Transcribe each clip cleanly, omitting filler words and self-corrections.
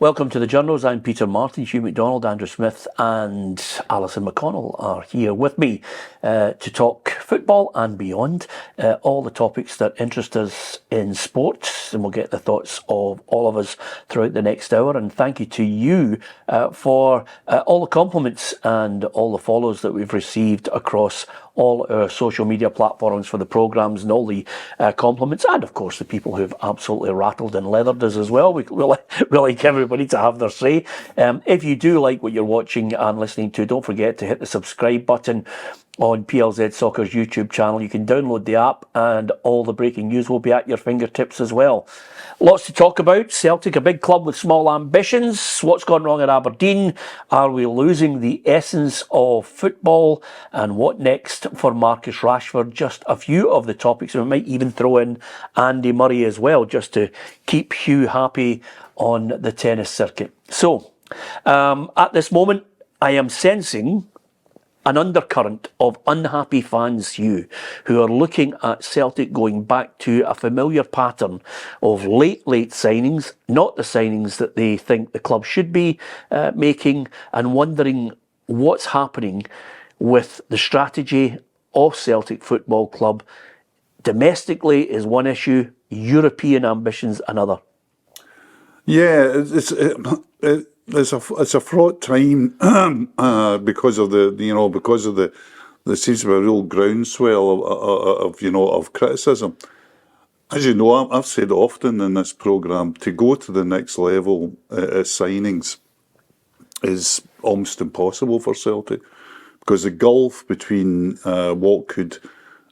Welcome to the Journos. I'm Peter Martin. Hugh McDonald, Andrew Smith and Alison McConnell are here with me to talk football and beyond, all the topics that interest us in sports, and we'll get the thoughts of all of us throughout the next hour. And thank you to you for all the compliments and all the follows that we've received across all our social media platforms for the programmes, and all the compliments, and of course the people who've absolutely rattled and leathered us as well. We like everybody to have their say. If you do like what you're watching and listening to, don't forget to hit the subscribe button on PLZ Soccer's YouTube channel. You can download the app and all the breaking news will be at your fingertips as well. Lots to talk about. Celtic, a big club with small ambitions. What's gone wrong at Aberdeen? Are we losing the essence of football? And what next for Marcus Rashford? Just a few of the topics. We might even throw in Andy Murray as well, just to keep Hugh happy on the tennis circuit. So, at this moment, I am sensing an undercurrent of unhappy fans, Hugh, who are looking at Celtic going back to a familiar pattern of late signings, not the signings that they think the club should be making, and wondering what's happening with the strategy of Celtic Football Club. Domestically is one issue, European ambitions another. Yeah, it's a fraught time because of the there seems to be a real groundswell of criticism. As you know, I've said often in this programme, to go to the next level signings is almost impossible for Celtic, because the gulf between what could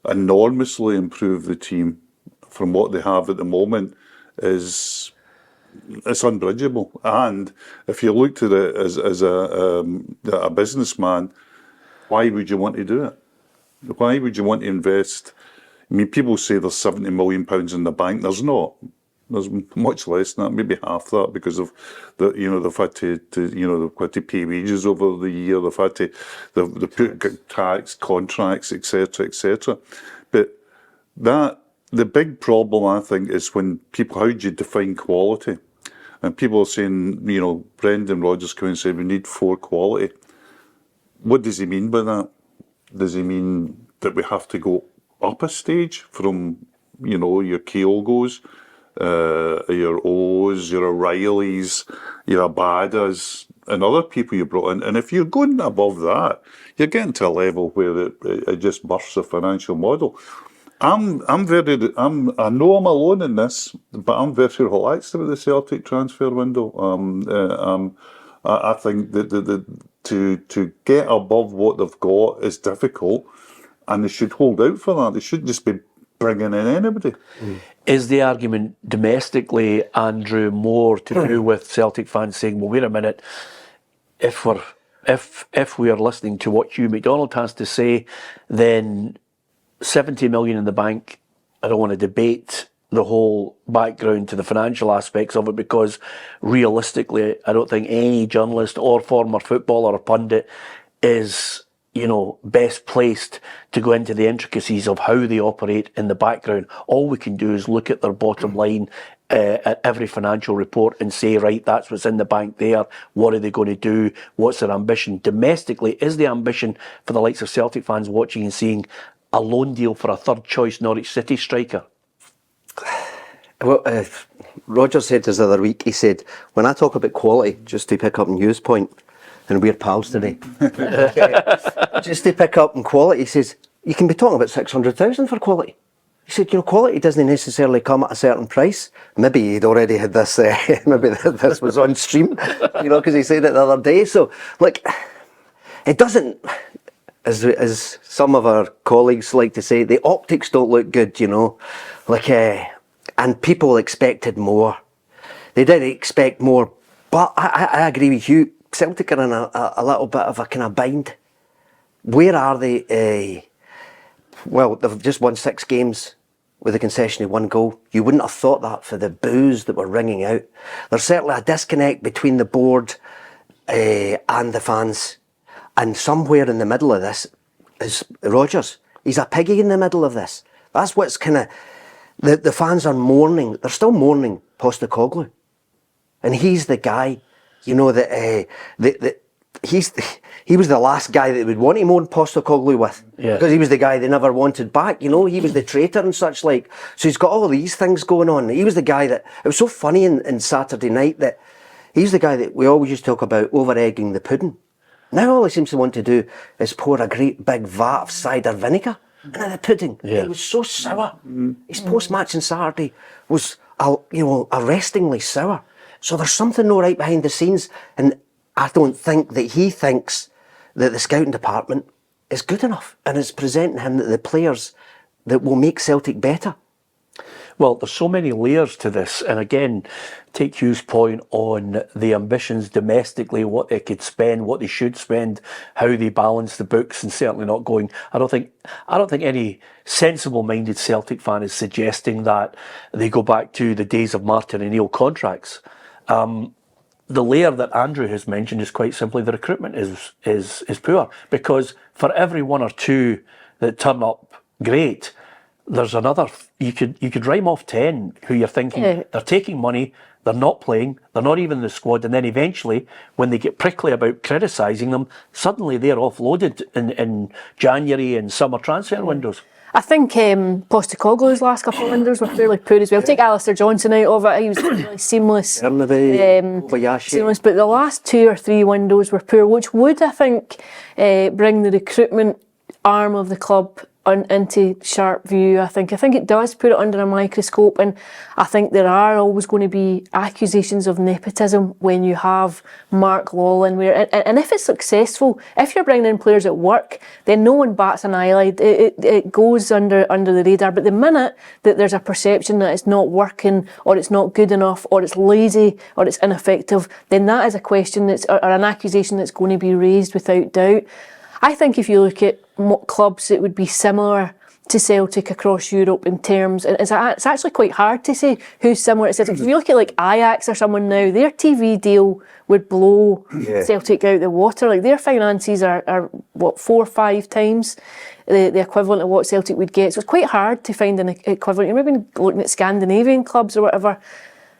enormously improve the team from what they have at the moment it's unbridgeable. And if you looked at it as a businessman, why would you want to do it? Why would you want to invest? I mean, people say there's £70 million in the bank. There's not. There's much less than that, maybe half that, because of they've had to pay wages over the year. They've had to they've put tax, contracts, etc. But the big problem, I think, is when people, how do you define quality? And people are saying, Brendan Rodgers came and said we need 4 quality. What does he mean by that? Does he mean that we have to go up a stage from, your Kyogos, your O's, your O'Reillys, your Abadas, and other people you brought in? And if you're going above that, you're getting to a level where it just bursts the financial model. I know I'm alone in this, but I'm very relaxed about the Celtic transfer window. I think that to get above what they've got is difficult, and they should hold out for that. They shouldn't just be bringing in anybody. Is the argument domestically, Andrew, more to do with Celtic fans saying, well, wait a minute, if we are listening to what Hugh McDonald has to say, then 70 million in the bank, I don't want to debate the whole background to the financial aspects of it, because realistically, I don't think any journalist or former footballer or pundit is, best placed to go into the intricacies of how they operate in the background. All we can do is look at their bottom line at every financial report and say, right, that's what's in the bank there. What are they going to do? What's their ambition? Domestically, is the ambition for the likes of Celtic fans watching and seeing a loan deal for a third choice Norwich City striker? Well, Roger said this the other week, he said, when I talk about quality, just to pick up on Hugh's point, and we're pals today, just to pick up on quality, he says, you can be talking about 600,000 for quality. He said, quality doesn't necessarily come at a certain price. Maybe he'd already had this, maybe this was on stream, because he said it the other day. So, it doesn't... As some of our colleagues like to say, the optics don't look good, and people expected more. They did expect more, but I agree with you. Celtic are in a little bit of a kind of bind. Where are they? Well, they've just won 6 games with a concession of 1 goal. You wouldn't have thought that for the boos that were ringing out. There's certainly a disconnect between the board and the fans. And somewhere in the middle of this is Rodgers. He's a piggy in the middle of this. That's what's kind of... The fans are mourning. They're still mourning Postecoglou. And he's the guy, you know, that he was the last guy that would want to mourn Postecoglou with. Yeah. Because he was the guy they never wanted back, you know, he was the traitor and such like. So he's got all these things going on. He was the guy that, it was so funny in Saturday night that he's the guy that we always used to talk about over-egging the pudding. Now all he seems to want to do is pour a great big vat of cider vinegar into the pudding. Yeah. It was so sour. His post-match on Saturday was, arrestingly sour. So there's something no right behind the scenes, and I don't think that he thinks that the scouting department is good enough and is presenting him the players that will make Celtic better. Well, there's so many layers to this, and again, take Hugh's point on the ambitions domestically, what they could spend, what they should spend, how they balance the books, and certainly not going. I don't think any sensible-minded Celtic fan is suggesting that they go back to the days of Martin O'Neill contracts. The layer that Andrew has mentioned is quite simply the recruitment is poor, because for every one or two that turn up great, there's another. You could rhyme off 10 who you're thinking they're taking money, they're not playing, they're not even in the squad, and then eventually when they get prickly about criticising them, suddenly they're offloaded in January and summer transfer windows. I think Postecoglou's last couple of windows were fairly poor as well. Take Alistair Johnson out of it, he was really seamless. Seamless, but the last 2 or 3 windows were poor, which would, I think, bring the recruitment arm of the club into sharp view. I think it does put it under a microscope, and I think there are always going to be accusations of nepotism when you have Mark Lawlin. And if it's successful, if you're bringing in players at work, then no one bats an eyelid. It goes under the radar. But the minute that there's a perception that it's not working, or it's not good enough, or it's lazy, or it's ineffective, then that is a question or an accusation that's going to be raised without doubt. I think if you look at clubs that would be similar to Celtic across Europe in terms, and it's actually quite hard to say who's similar to Celtic. If you look at like Ajax or someone now, their TV deal would blow Celtic out the water. Like their finances are 4 or 5 times the equivalent of what Celtic would get. So it's quite hard to find an equivalent. You're maybe looking at Scandinavian clubs or whatever.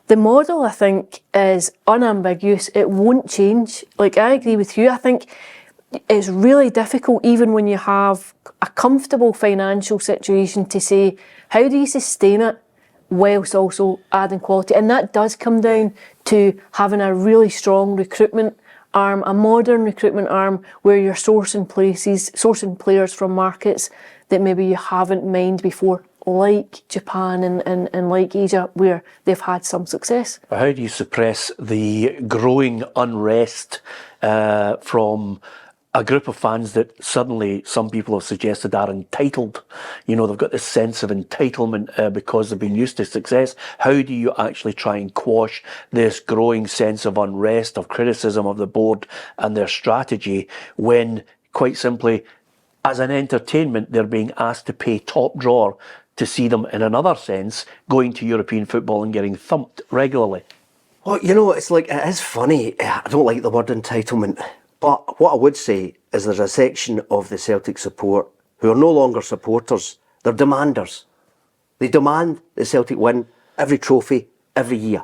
The model, I think, is unambiguous. It won't change. Like, I agree with you. I think it's really difficult, even when you have a comfortable financial situation, to say, how do you sustain it whilst also adding quality? And that does come down to having a really strong recruitment arm, a modern recruitment arm, where you're sourcing players from markets that maybe you haven't mined before, like Japan and like Asia, where they've had some success. But how do you suppress the growing unrest from a group of fans that suddenly some people have suggested are entitled? You know, they've got this sense of entitlement because they've been used to success. How do you actually try and quash this growing sense of unrest, of criticism of the board and their strategy, when, quite simply, as an entertainment, they're being asked to pay top drawer to see them, in another sense, going to European football and getting thumped regularly? Well, you know, it's like, it is funny. I don't like the word entitlement. But what I would say is there's a section of the Celtic support who are no longer supporters, they're demanders. They demand that Celtic win every trophy, every year.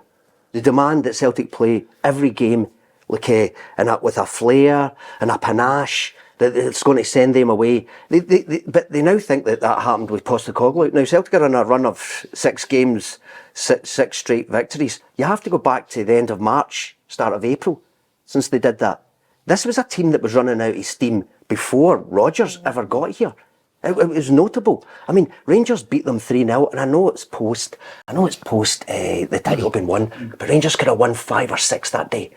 They demand that Celtic play every game with a flair and a panache that it's going to send them away. But they now think that happened with Postecoglou. Now, Celtic are on a run of 6 games, 6 straight victories. You have to go back to the end of March, start of April, since they did that. This was a team that was running out of steam before Rodgers ever got here. It was notable. I mean, Rangers beat them 3-0, and I know it's post the title being won, but Rangers could have won 5 or 6 that day.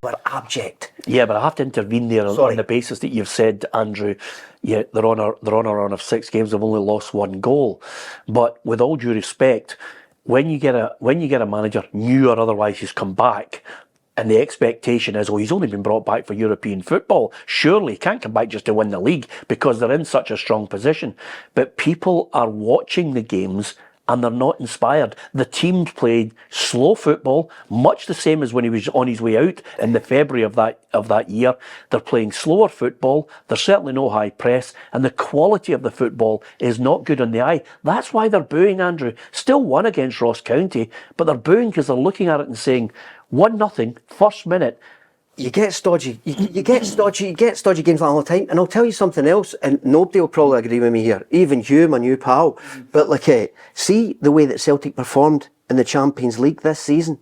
They were abject. Yeah, but I have to intervene there on the basis that you've said, Andrew, yeah, they're on a run of 6 games, they've only lost 1 goal. But with all due respect, when you get a manager, new or otherwise, who's come back, and the expectation is, he's only been brought back for European football, surely he can't come back just to win the league because they're in such a strong position. But people are watching the games and they're not inspired. The teams played slow football, much the same as when he was on his way out in the February of that year. They're playing slower football. There's certainly no high press, and the quality of the football is not good on the eye. That's why they're booing, Andrew. Still won against Ross County, but they're booing because they're looking at it and saying 1-0, first minute. You get stodgy. You get stodgy games all the time. And I'll tell you something else, and nobody will probably agree with me here, even you, my new pal. But see the way that Celtic performed in the Champions League this season.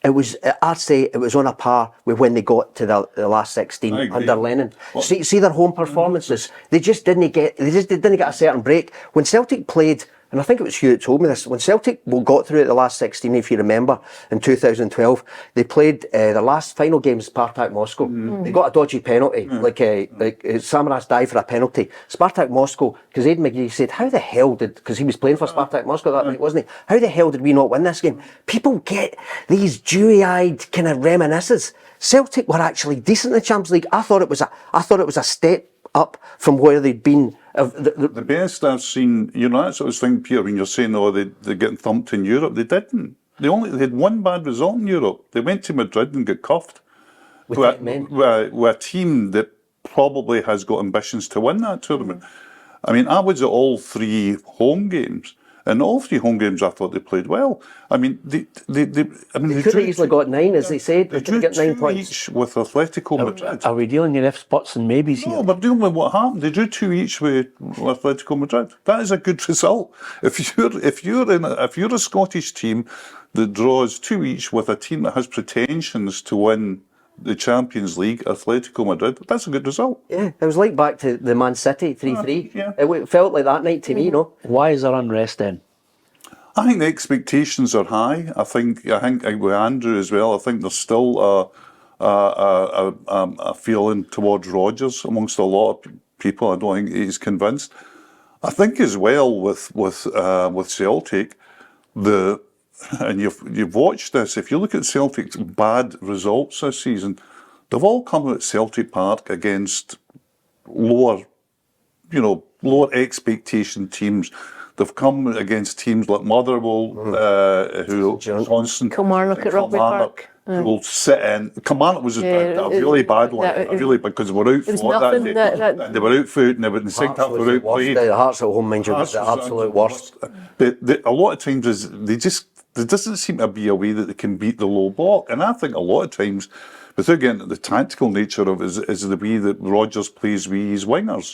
I'd say it was on a par with when they got to the last 16 under Lennon. Well, see their home performances. They just didn't get a certain break. When Celtic played, and I think it was Hugh that told me this, when Celtic got through at the last 16, if you remember, in 2012, they played the last final game Spartak Moscow. They got a dodgy penalty, like Samaras died for a penalty. Spartak Moscow, because Aidan McGee said, how the hell because he was playing for Spartak Moscow that night, wasn't he? How the hell did we not win this game? People get these dewy-eyed kind of reminiscences. Celtic were actually decent in the Champions League. I thought it was a step up from where they'd been. The best I've seen, that sort of thing, Peter, when you're saying, they're getting thumped in Europe. They didn't. They had one bad result in Europe. They went to Madrid and got cuffed. With a team that probably has got ambitions to win that tournament. I mean, I was at all 3 home games. And all 3 home games, I thought they played well. I mean, they could have easily got 9, as they said. They could get 9 points each with Atletico Madrid. Are we dealing in ifs, buts, and maybes here? No, we're dealing with what happened. They drew 2 each with Atletico Madrid. That is a good result. If you're a Scottish team that draws 2 each with a team that has pretensions to win the Champions League, Atletico Madrid, that's a good result. Yeah, it was like back to the Man City 3-3. It felt like that night to me, Why is there unrest then? I think the expectations are high. I think with Andrew as well, I think there's still a feeling towards Rodgers amongst a lot of people. I don't think he's convinced. I think as well with Celtic, and you've watched this, if you look at Celtic's bad results this season, they've all come at Celtic Park against lower expectation teams. They've come against teams like Motherwell, who constant Kilmarnock at Rugby Park. Who will sit in. Kilmarnock was a really bad one, because we're out for that day. They were out for it, and in the second half they were outplayed. The Hearts at home, mind you, was the absolute worst. A lot of times there doesn't seem to be a way that they can beat the low block, and I think a lot of times, without getting the tactical nature of it, is the way that Rodgers plays with his wingers.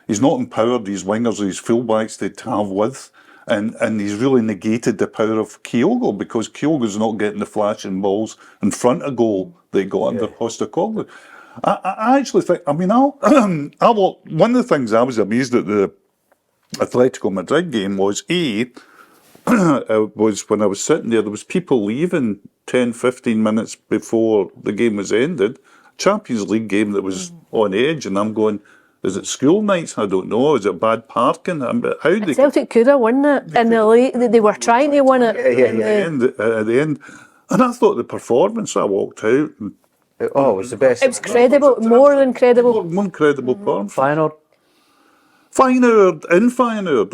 He's not empowered these wingers or his fullbacks to have width, and he's really negated the power of Kyogo, because Kyogo's not getting the flashing balls in front of goal they got under Postecoglou. I actually think, one of the things I was amazed at the Atletico Madrid game was, was when I was sitting there was people leaving 10, 15 minutes before the game was ended. Champions League game that was on edge, and I'm going, is it school nights? I don't know. Is it bad parking? Celtic could have won it in the late. They were trying to win it. At the end. And I thought the performance, I walked out. It was the best. It was credible, more than credible. One credible performance. Feyenoord in Feyenoord,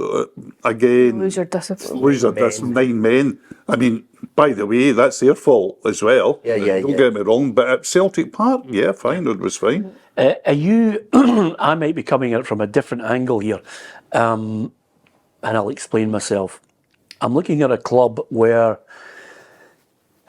again. Lose your discipline. 9 men. I mean, by the way, that's their fault as well. Don't get me wrong, but at Celtic Park, Feyenoord was fine. I might be coming at it from a different angle here, and I'll explain myself. I'm looking at a club where,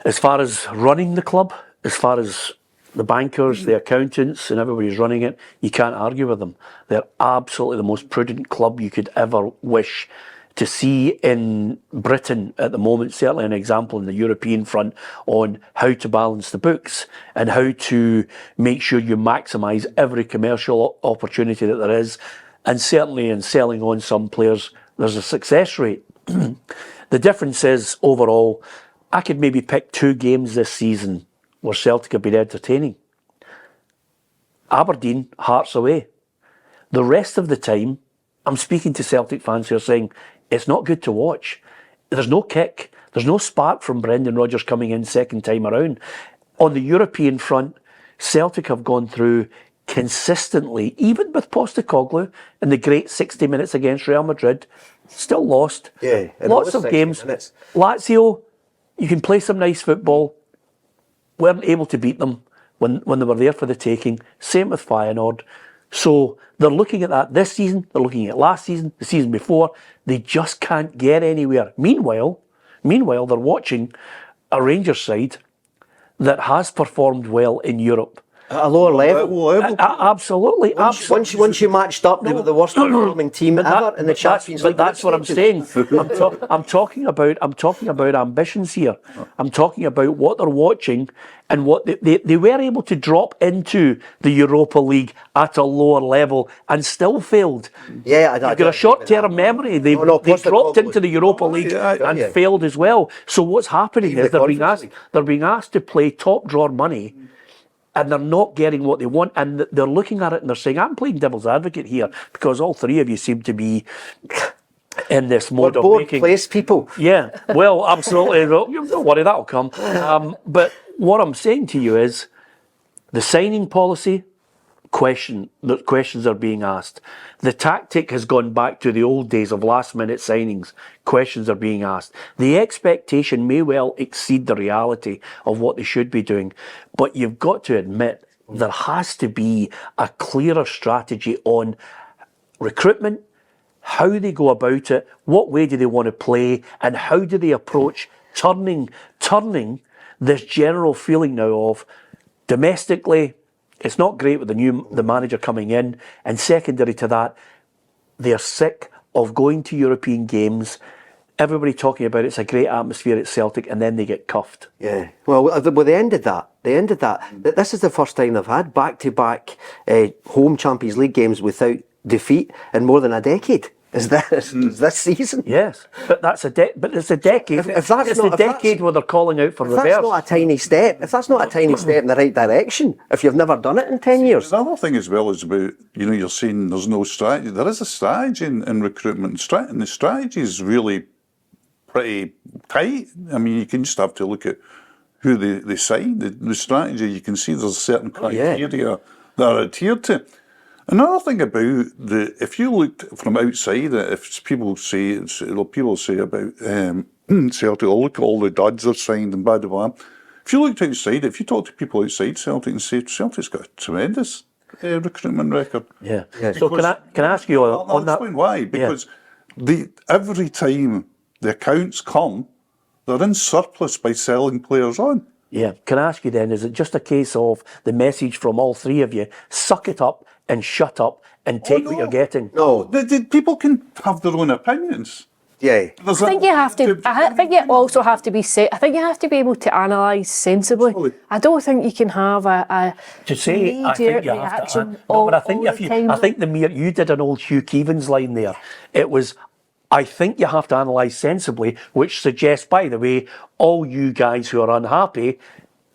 as far as running the club, as far as the bankers, the accountants, and everybody's running it, you can't argue with them. They're absolutely the most prudent club you could ever wish to see in Britain at the moment. Certainly an example in the European front on how to balance the books and how to make sure you maximise every commercial opportunity that there is. And certainly in selling on some players, there's a success rate. The difference is, overall, I could maybe pick 2 games this season where Celtic have been entertaining. Aberdeen, Hearts away. The rest of the time, I'm speaking to Celtic fans who are saying, it's not good to watch. There's no kick. There's no spark from Brendan Rodgers coming in second time around. On the European front, Celtic have gone through consistently, even with Postecoglou in the great 60 minutes against Real Madrid, still lost. Yeah, and lots it was of 60 games. minutes. Lazio, you can play some nice football. Weren't able to beat them when they were there for the taking. Same with Feyenoord. So they're looking at that this season. They're looking at last season, the season before. They just can't get anywhere. Meanwhile, they're watching a Rangers side that has performed well in Europe. At a lower level. Absolutely. Once you matched up, they were the worst performing team ever in the Champions League. But that's what I'm saying. I'm talking about ambitions here. I'm talking about what they're watching and what they were able to drop into the Europa League at a lower level and still failed. Yeah, You've got a short-term memory. They dropped into the Europa League and failed as well. So what's happening is they're being asked to play top drawer money. And they're not getting what they want, and they're looking at it and they're saying, I'm playing devil's advocate here, because all three of you seem to be in this mode of making... place people. Yeah, well, absolutely. Don't worry, that'll come. But what I'm saying to you is, the signing policy, the questions are being asked. The tactic has gone back to the old days of last-minute signings. Questions are being asked. The expectation may well exceed the reality of what they should be doing, but you've got to admit there has to be a clearer strategy on recruitment, how they go about it, what way do they want to play, and how do they approach turning this general feeling now of domestically, it's not great with the manager coming in, and secondary to that, they're sick of going to European games, everybody talking about it's a great atmosphere at Celtic, and then they get cuffed. Yeah, well, they ended that. This is the first time they've had back-to-back home Champions League games without defeat in more than a decade. Is this season? Yes, but it's a decade. It's the decade where they're calling out for reverse. That's not a tiny step. If that's not a tiny step in the right direction, if you've never done it in 10 years. The other thing as well is about, you're saying there's no strategy. There is a strategy in recruitment, and the strategy is really pretty tight. I mean, you can just have to look at who they sign. The strategy, you can see there's certain criteria that are adhered to. Another thing about if you looked from outside, if people say about Celtic, look at all the duds they've signed and blah, blah, blah. If you looked outside, if you talk to people outside Celtic and say Celtic's got a tremendous recruitment record. Yeah. So can I ask you on that? Explain why? Because every time the accounts come, they're in surplus by selling players on. Yeah. Can I ask you then, is it just a case of the message from all three of you, suck it up and shut up and take what you're getting? No. People can have their own opinions. Yeah. I think you have to. I think you also have to be. I think you have to be able to analyse sensibly. I don't think you can have a to say. I think you have to. No, but I think I think you did an old Hugh Keevins line there. It was, I think you have to analyse sensibly, which suggests, by the way, all you guys who are unhappy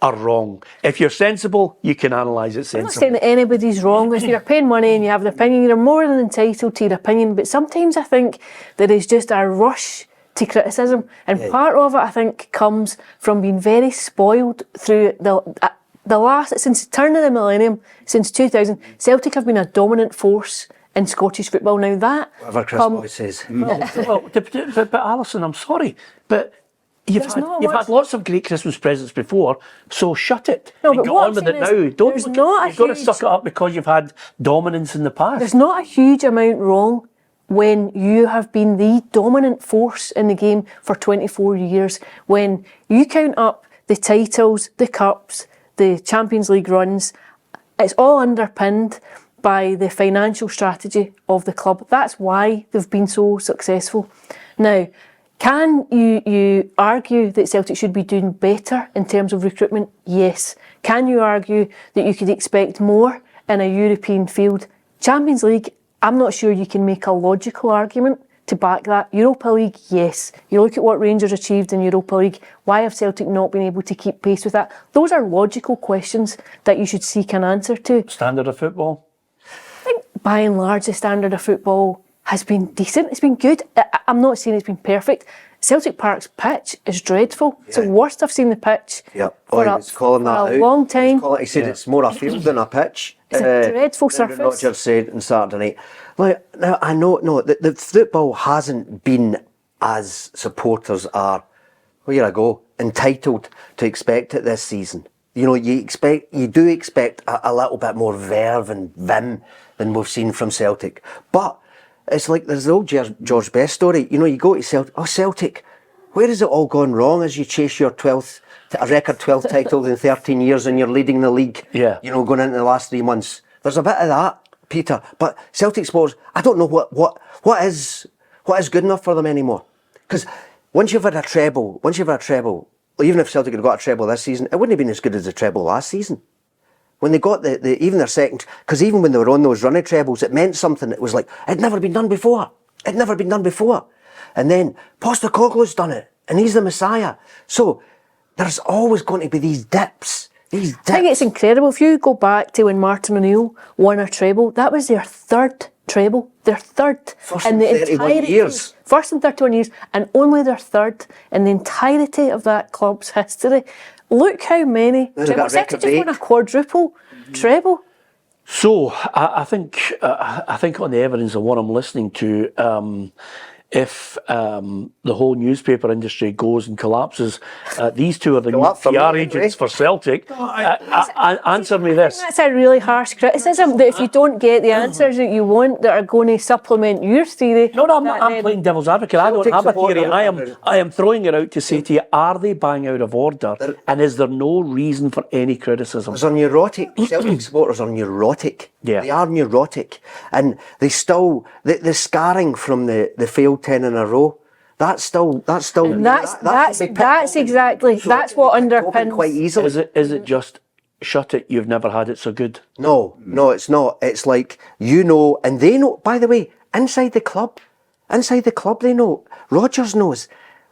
are wrong. If you're sensible, you can analyse it sensibly. I'm not saying that anybody's wrong. If you're paying money and you have an opinion, you're more than entitled to your opinion. But sometimes I think there is just a rush to criticism, and part of it, I think, comes from being very spoiled through the last, since the turn of the millennium, since 2000. Celtic have been a dominant force in Scottish football. Now that whatever Chris Boy says. But Alison, I'm sorry, but You've had lots of great Christmas presents before, so shut it. No, and but get on with it now. You've got to suck it up because you've had dominance in the past. There's not a huge amount wrong when you have been the dominant force in the game for 24 years. When you count up the titles, the cups, the Champions League runs, it's all underpinned by the financial strategy of the club. That's why they've been so successful. Now, can you argue that Celtic should be doing better in terms of recruitment? Yes. Can you argue that you could expect more in a European field? Champions League, I'm not sure you can make a logical argument to back that. Europa League, yes. You look at what Rangers achieved in Europa League. Why have Celtic not been able to keep pace with that? Those are logical questions that you should seek an answer to. Standard of football? I think by and large the standard of football has been decent. It's been good. I'm not saying it's been perfect. Celtic Park's pitch is dreadful. It's the worst I've seen the pitch for a long time. He said it's more a field than a pitch. It's a dreadful Brendan surface. Rodgers said on Saturday night. Like, now, I know, no, the football hasn't been as supporters are, where I go, entitled to expect it this season. You know, you do expect a little bit more verve and vim than we've seen from Celtic. But it's like there's the old George Best story. You know, you go to Celtic, Celtic, where has it all gone wrong as you chase your 12th, a record 12th title in 13 years and you're leading the league, Yeah. you know, going into the last 3 months. There's a bit of that, Peter. But Celtic sports, I don't know what is good enough for them anymore. Because once you've had a treble, even if Celtic had got a treble this season, it wouldn't have been as good as the treble last season. When they got even their second, because even when they were on those running trebles, it meant something. It was like, it'd never been done before. And then Postecoglou's done it, and he's the Messiah. So there's always going to be these dips. I think it's incredible. If you go back to when Martin O'Neill won a treble, that was their third treble. Their third. First in 31 years. First in 31 years, and only their third in the entirety of that club's history. Look how many trebles. Celtic just won a quadruple treble. So I think on the evidence of what I'm listening to, if the whole newspaper industry goes and collapses, these two are the new PR agents for Celtic. Answer me this. That's a really harsh criticism, that if you don't get the answers that you want that are going to supplement your theory. No, I'm playing devil's advocate. I don't have a theory. I am throwing it out to say to you, are they bang out of order? And is there no reason for any criticism? They're neurotic. Celtic supporters are neurotic. Yeah. They are neurotic. And they still, the scarring from the failed 10 in a row, that's exactly, that's what underpins. Quite easily. Is it just shut it, you've never had it so good? No, it's not. It's like, you know, and they know, by the way, inside the club, they know. Rodgers knows.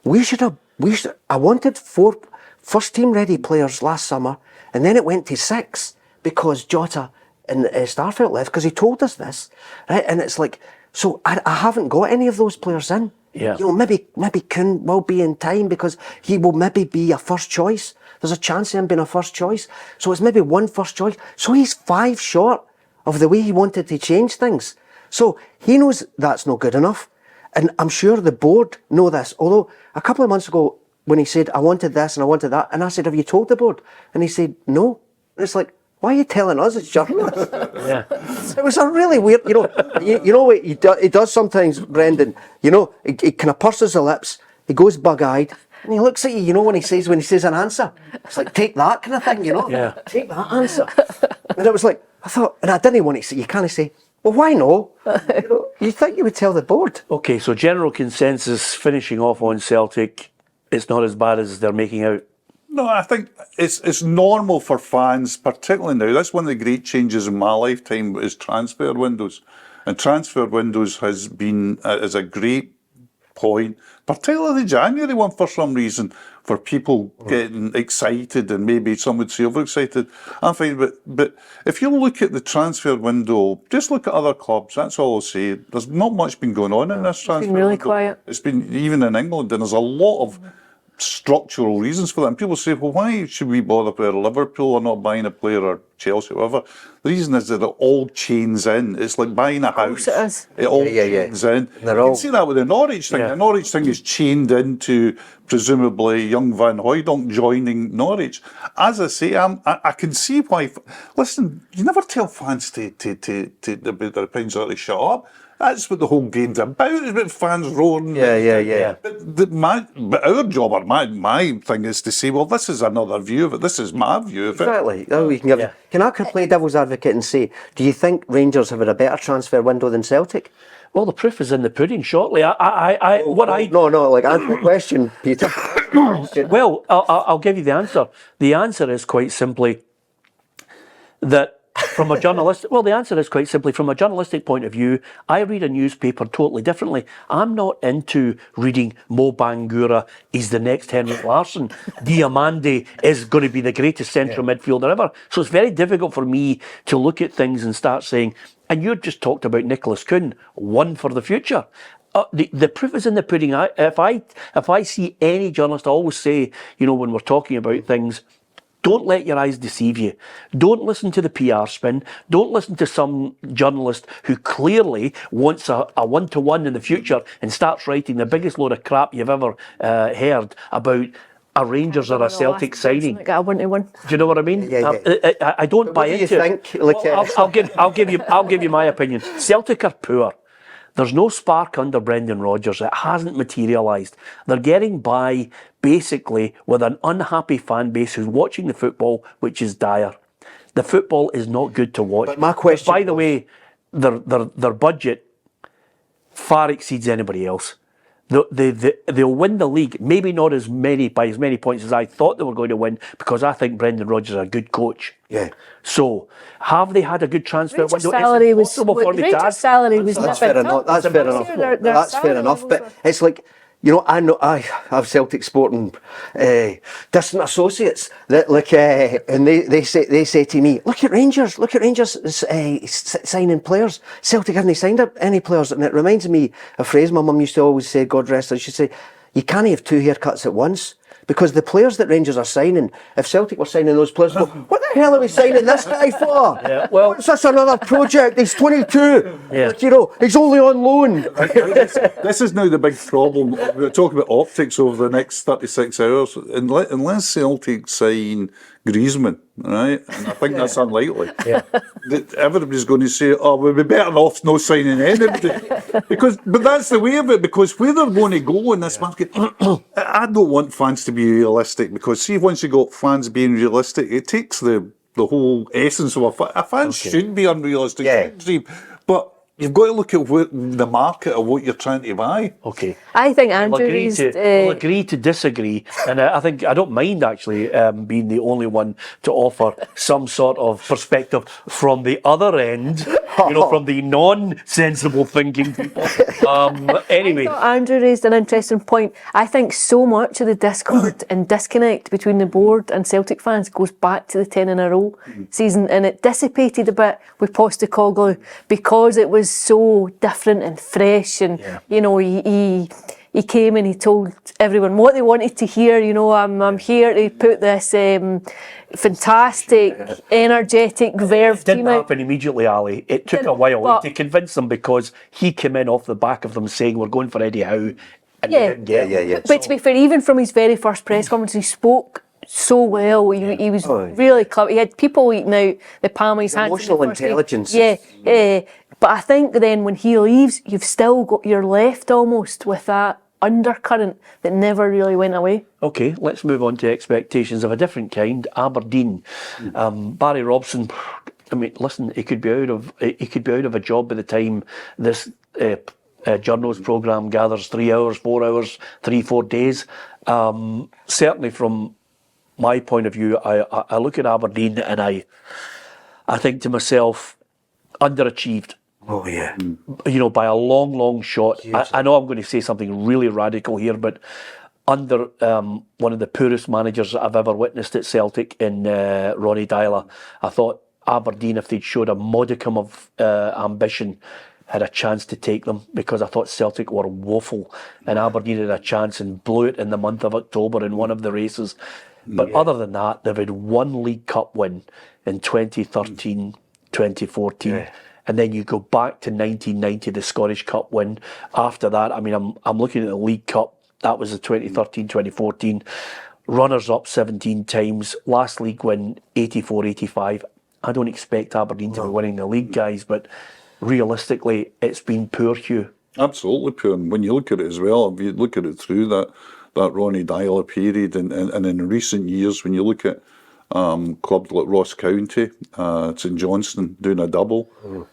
I wanted 4 first team ready players last summer, and then it went to 6 because Jota and Starfelt left, because he told us this, right? And it's like, so I haven't got any of those players in. Yeah. You know, maybe Kuhn will be in time because he will maybe be a first choice. There's a chance of him being a first choice. So it's maybe 1 first choice. So he's 5 short of the way he wanted to change things. So he knows that's not good enough. And I'm sure the board know this. Although a couple of months ago, when he said, I wanted this and I wanted that, and I said, have you told the board? And he said, no. And it's like, why are you telling us as journalists? Yeah. It was a really weird, you know what he does sometimes, Brendan. You know, he kind of purses the lips, he goes bug-eyed, and he looks at you, you know, when he says an answer. It's like, take that kind of thing, you know? Yeah. Take that answer. And it was like, I thought, and I didn't want to say, you can't say, well, why no? You know, you think you would tell the board. Okay, so general consensus, finishing off on Celtic, it's not as bad as they're making out. No, I think it's normal for fans, particularly now. That's one of the great changes in my lifetime is transfer windows. And transfer windows has been is a great point, particularly the January one for some reason, for people getting excited and maybe some would say overexcited. I'm fine, but if you look at the transfer window, just look at other clubs, that's all I'll say. There's not much been going on in this transfer been really window. quiet. It's been, even in England, and there's a lot of structural reasons for that. And people say, well, why should we bother with Liverpool or not buying a player, or Chelsea, or whatever? The reason is that it all chains in. It's like buying a house. It is. It all chains in. You can see that with the Norwich thing. Yeah. The Norwich thing is chained into, presumably, young Van Hooijdonk joining Norwich. As I say, I can see why. Listen, you never tell fans to their opinions or to shut up. That's what the whole game's about. It's about fans roaring. Yeah. But our job, or my thing, is to say, well, this is another view of it. This is my view of it. Exactly. Oh, we can give. Yeah. Can I play devil's advocate and say, do you think Rangers have had a better transfer window than Celtic? Well, the proof is in the pudding shortly. No, like answer the question, Peter. Well, I'll give you the answer. The answer is quite simply that from a journalistic point of view, I read a newspaper totally differently. I'm not into reading Mo Bangura, he's the next Henrik Larsson. Diamande is going to be the greatest central midfielder ever. So it's very difficult for me to look at things and start saying, and you just talked about Nicholas Kuhn, one for the future. The proof is in the pudding. If I see any journalist, I always say, you know, when we're talking about things, Don't let your eyes deceive you. Don't listen to the PR spin. Don't listen to some journalist who clearly wants a one-to-one in the future and starts writing the biggest load of crap you've ever heard about a Rangers or a Celtic signing. Like a one-to-one. Do you know what I mean? I don't buy into it. I'll give you my opinion. Celtic are poor. There's no spark under Brendan Rodgers. It hasn't materialised. They're getting by basically with an unhappy fan base who's watching the football, which is dire. The football is not good to watch. But my question, by the way, their budget far exceeds anybody else. They'll win the league, maybe not by as many points as I thought they were going to win, because I think Brendan Rodgers is a good coach. Yeah. So, have they had a good transfer Rangers' window? salary was That's fair enough. That's fair enough. That's fair enough. But it's like, you know, I know I have Celtic sporting distant associates that and they say to me, look at Rangers signing players. Celtic haven't signed up any players, and it reminds me a phrase my mum used to always say, God rest her. She'd say, you can't have two haircuts at once. Because the players that Rangers are signing, if Celtic were signing those players, go, what the hell are we signing this guy for? Yeah, well, what's this, another project? He's 22. Yeah. Like, you know, he's only on loan. This is now the big problem. We're talking about optics over the next 36 hours. Unless Celtic sign Griezmann, right? And I think that's unlikely. Yeah. Everybody's going to say, oh, we'd be better off not signing anybody. But that's the way of it, because where they're going to go in this market, I don't want fans to be realistic, because see, once you got fans being realistic, it takes the whole essence of a fan should be unrealistic. Yeah. But you've got to look at the market of what you're trying to buy. Okay. I think We'll Andrew agree to disagree, and I think I don't mind actually being the only one to offer some sort of perspective from the other end, you know, from the non-sensible thinking people. Anyway, I thought Andrew raised an interesting point. I think so much of the discord and disconnect between the board and Celtic fans goes back to the 10 in a row season, and it dissipated a bit with Postecoglou because it was so different and fresh, and you know, he came and he told everyone what they wanted to hear. You know, I'm here to put this fantastic, energetic Verve it didn't team out. happen immediately, Ali. It took a while to convince them, because he came in off the back of them saying we're going for Eddie Howe, and they didn't get him. But to be fair, even from his very first press conference, he spoke so well. He was really clever. He had people eating out the palm of his hands. Emotional intelligence. But I think then when he leaves, you're left almost with that undercurrent that never really went away. Okay, let's move on to expectations of a different kind. Aberdeen, Barry Robson. I mean, listen, he could be out of a job by the time this Journos programme gathers. 3 hours, 4 hours, 3-4 days. Certainly, from my point of view, I look at Aberdeen and I think to myself, underachieved. Oh yeah. You know, by a long, long shot. I know I'm going to say something really radical here, but under one of the poorest managers that I've ever witnessed at Celtic in Ronnie Dyler, I thought Aberdeen, if they'd showed a modicum of ambition, had a chance to take them, because I thought Celtic were woeful and Aberdeen had a chance and blew it in the month of October in one of the races. But other than that, they've had one League Cup win in 2013, 2014. Yeah. And then you go back to 1990, the Scottish Cup win. After that, I mean, I'm looking at the League Cup. That was the 2013, 2014. Runners-up 17 times. Last league win, 84, 85. I don't expect Aberdeen to be winning the league, guys, but realistically, it's been poor, Hugh. Absolutely poor. And when you look at it as well, if you look at it through that Ronnie Dyler period, and in recent years, when you look at clubs like Ross County, St Johnstone doing a double.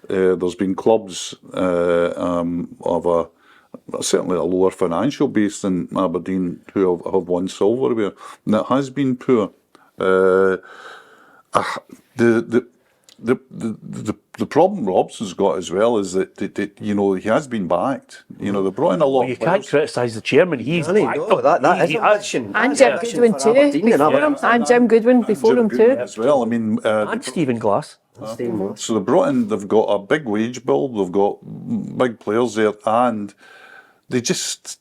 There's been clubs of certainly a lower financial base than Aberdeen who have won silverware, and it has been poor. The problem Robson's got as well is that you know, he has been backed. You know, they brought in a lot. You can't criticise the chairman. He's backed no, that is a mission. And Jim Goodwin too. And Jim Goodwin before him too. As well. I mean, and Stephen Glass. So they've got a big wage bill. They've got big players there, and they just.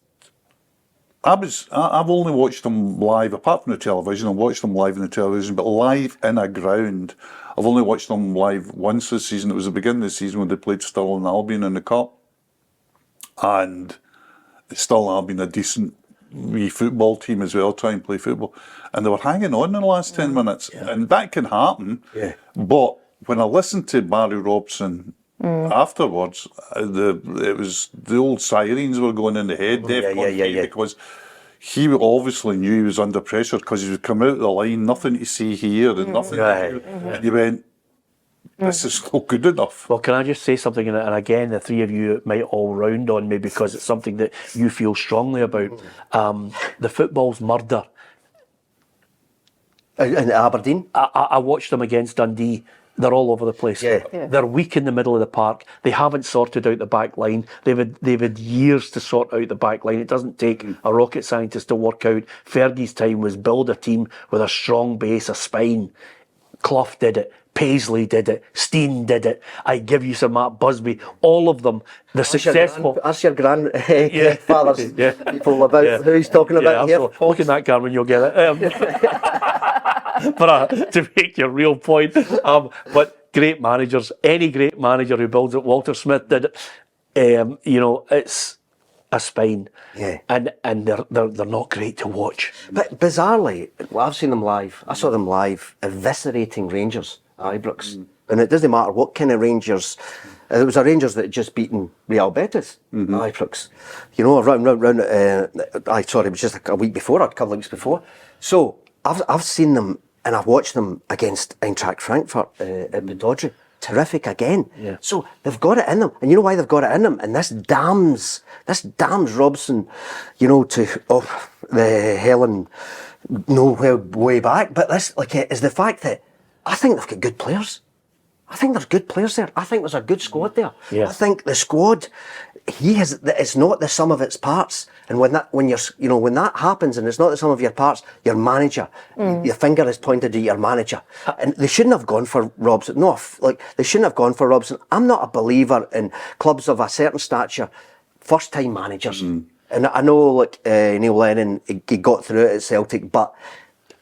I've only watched them live, apart from the television. I've watched them live on the television, but live in a ground, I've only watched them live once this season. It was the beginning of the season when they played Stirling Albion in the Cup. And Stirling Albion, a decent wee football team as well, trying to play football. And they were hanging on in the last 10 minutes. Yeah. And that can happen. Yeah. But when I listened to Barry Robson afterwards, it was the old sirens were going in the head, because he obviously knew he was under pressure because he was coming out of the line, nothing to see here and nothing to do. And he went, this is not good enough. Well, can I just say something? And again, the three of you might all round on me because it's something that you feel strongly about. The football's murder. In Aberdeen? I watched them against Dundee. They're all over the place. Yeah. They're weak in the middle of the park. They haven't sorted out the back line. They've had years to sort out the back line. It doesn't take a rocket scientist to work out. Fergie's time was build a team with a strong base, a spine. Clough did it. Paisley did it. Steen did it. I give you some Matt Busby. All of them. The successful. Ask your grandfather's people about who he's talking about here. Look at that, Garmin, you'll get it. But to make your real point, but great managers. Any great manager who builds it, Walter Smith did it. It's a spine. Yeah. And they're not great to watch. But bizarrely, I've seen them live. I saw them live eviscerating Rangers. Ibrox. And it doesn't matter what kind of Rangers. It was a Rangers that had just beaten Real Betis, Ibrox. It was just a week before, a couple of weeks before. So I've seen them and I've watched them against Eintracht Frankfurt at Budodri. Terrific again. Yeah. So they've got it in them. And you know why they've got it in them? And this damns Robson, to the hell and nowhere way back. But this is the fact that I think they've got good players. I think there's good players there. I think there's a good squad there. Yeah. I think the squad, it's not the sum of its parts. And when that happens and it's not the sum of your parts, your manager, your finger is pointed at your manager. And they shouldn't have gone for Robson. No, they shouldn't have gone for Robson. I'm not a believer in clubs of a certain stature, first-time managers. And I know, Neil Lennon, he got through it at Celtic, but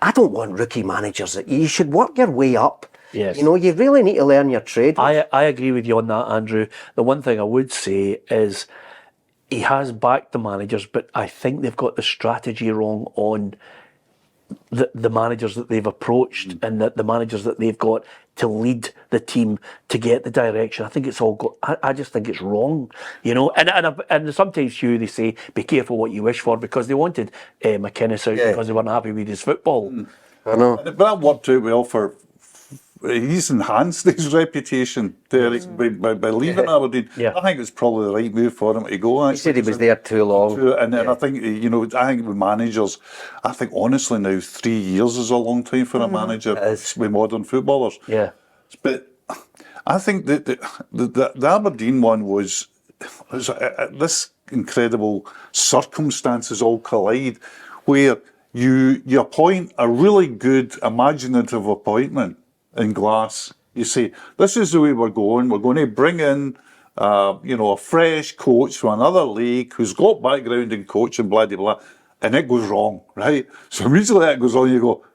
I don't want rookie managers. You should work your way up. Yes. You really need to learn your trade. I agree with you on that, Andrew. The one thing I would say is he has backed the managers, but I think they've got the strategy wrong on the managers that they've approached and the managers that they've got to lead the team to get the direction. I think it's all I just think it's wrong, And sometimes, Hugh, they say, be careful what you wish for, because they wanted McInnes out because they weren't happy with his football. I know. But that worked out well for... He's enhanced his reputation, Derek, by leaving Aberdeen. Yeah. I think it was probably the right move for him to go. He said he was there too long. And I think, I think with managers, I think honestly now 3 years is a long time for a manager with modern footballers. Yeah. But I think that the Aberdeen one was this incredible circumstances all collide where you appoint a really good imaginative appointment in Glass. You say, this is the way we're going. We're going to bring in, a fresh coach from another league who's got background in coaching, blah, blah, blah. And it goes wrong, right? So immediately that goes on, you go,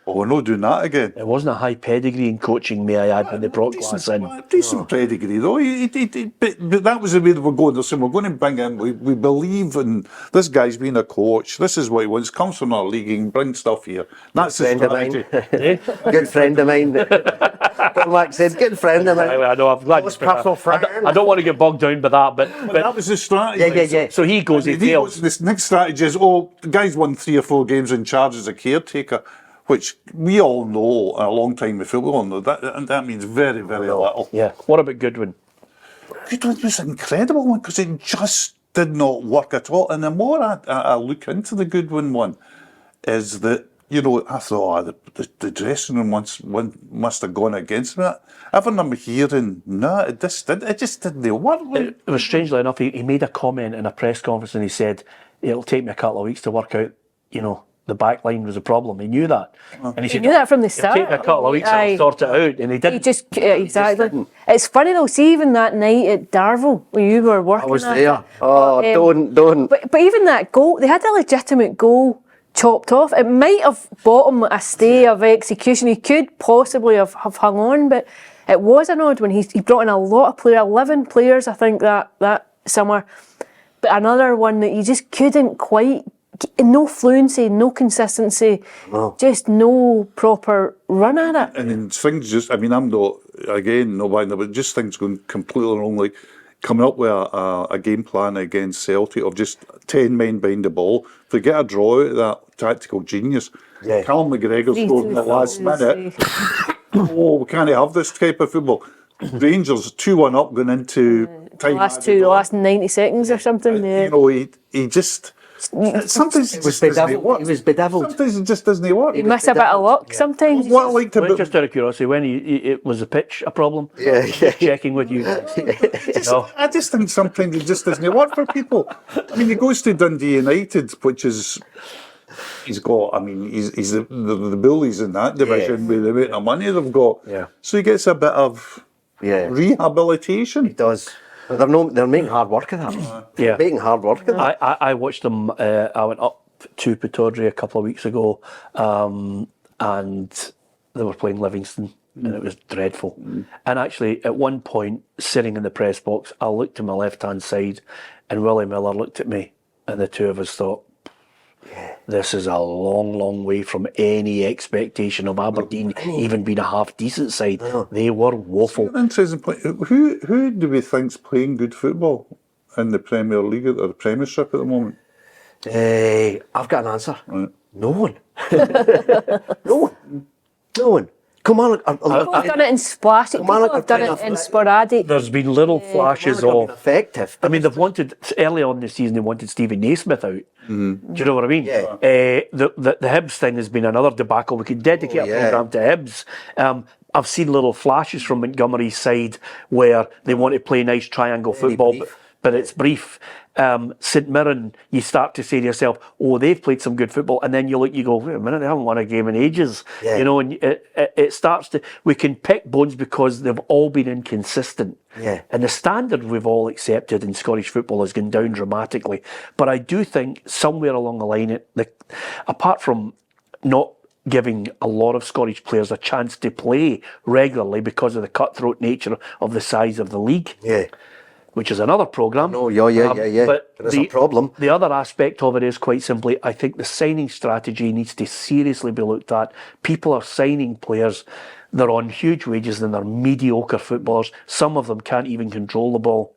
we're not doing that again. It wasn't a high pedigree in coaching, may I add, when they brought Glass in. Decent pedigree, though. But that was the way they were going. They're saying, we're going to bring in, we believe in this guy's being a coach. This is what he wants. Comes from our league and bring stuff here. That's the strategy. Good friend of mine. Mark said, good friend of mine. I know, I'm glad. I don't want to get bogged down by that, but that was the strategy. Yeah. So he goes, he fails. This next strategy is, the guy's won 3 or 4 games in charge as a caretaker, which we all know a long time with football, and that means very, very little. Yeah. What about Goodwin? Goodwin was an incredible one because it just did not work at all. And the more I look into the Goodwin one, is that, I thought, the dressing room must have gone against me. I remember hearing, it just didn't work. It was strangely enough, he made a comment in a press conference and he said, it'll take me a couple of weeks to work out, the back line was a problem. He knew that. And he said, knew that from the "It'll start." take me a couple of weeks and Aye. I'll sort it out. And he He didn't. just exactly. It's funny though. See, even that night at Darvel, when you were working, I was at there. it, Oh, don't. But even that goal, they had a legitimate goal chopped off. It might have bought him a stay of execution. He could possibly have hung on, but it was an odd one. He brought in a lot of players, 11 players, I think that summer. But another one that you just couldn't quite. No fluency, no consistency, just no proper run at it. And then things just, I mean, I'm not, again, no bad, but just things going completely wrong. Like coming up with a game plan against Celtic of just 10 men behind the ball. If they get a draw out of that tactical genius, Callum McGregor scored in the last minute. Oh, we can't have this type of football. Rangers 2-1 up going into time. The last 90 seconds or something. You know, he just. Sometimes it just doesn't work. He was bedeviled. Sometimes it just doesn't work. You miss a bit of luck sometimes. What I like to Well, just out of curiosity, when it was the pitch a problem? Yeah. Checking with you guys. No. I just think sometimes it just doesn't work for people. I mean, he goes to Dundee United, which is he's got. I mean, he's the bullies in that division with the amount of money they've got. Yeah. So he gets a bit of rehabilitation. He does. But they're making hard work of that. Yeah. Making hard work of that. I watched them. I went up to Pittodrie a couple of weeks ago, and they were playing Livingston, and it was dreadful. And actually, at one point, sitting in the press box, I looked to my left-hand side, and Willie Miller looked at me, and the two of us thought, this is a long, long way from any expectation of Aberdeen even being a half-decent side. They were woeful. An interesting point. Who do we think's playing good football in the Premier League or the Premiership at the moment? I've got an answer. Right. No one. No one. Come on. People have done it in splashy. People have done it in sporadic. There's been little flashes of... effective. I mean, they've wanted, early on in the season, they wanted Stevie Naismith out. Do you know what I mean? Yeah. The Hibs thing has been another debacle. We could dedicate a programme to Hibs. I've seen little flashes from Montgomery's side where they want to play nice triangle football, but it's brief. St Mirren, you start to say to yourself, oh, they've played some good football, and then you look, you go, wait a minute, they haven't won a game in ages. You know, and it starts to, we can pick bones because they've all been inconsistent. And the standard we've all accepted in Scottish football has gone down dramatically. But I do think somewhere along the line, apart from not giving a lot of Scottish players a chance to play regularly because of the cutthroat nature of the size of the league, which is another programme. No, yeah. But there's a problem. The other aspect of it is quite simply, I think the signing strategy needs to seriously be looked at. People are signing players, they're on huge wages and they're mediocre footballers. Some of them can't even control the ball.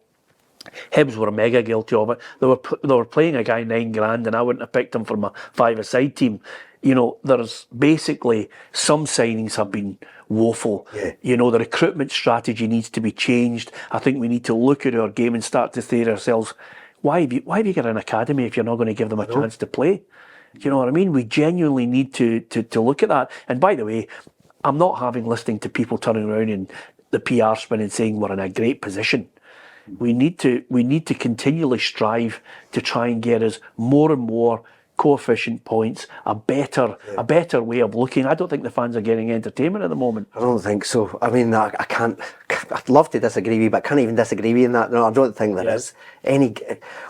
Hibs were mega guilty of it. They were playing a guy $9,000 and I wouldn't have picked him from a five-a-side team. You know, there's basically some signings have been woeful. You know, the recruitment strategy needs to be changed. I think we need to look at our game and start to say to ourselves, why have you got an academy if you're not going to give them a chance to play? Do you know what I mean? We genuinely need to look at that. And by the way, I'm not listening to people turning around in the PR spin and saying we're in a great position. We need to continually strive to try and get us more and more coefficient points, a better way of looking. I don't think the fans are getting entertainment at the moment. I don't think so. I mean, I can't. I'd love to disagree with you, but I can't even disagree with you in that. No, I don't think there is any.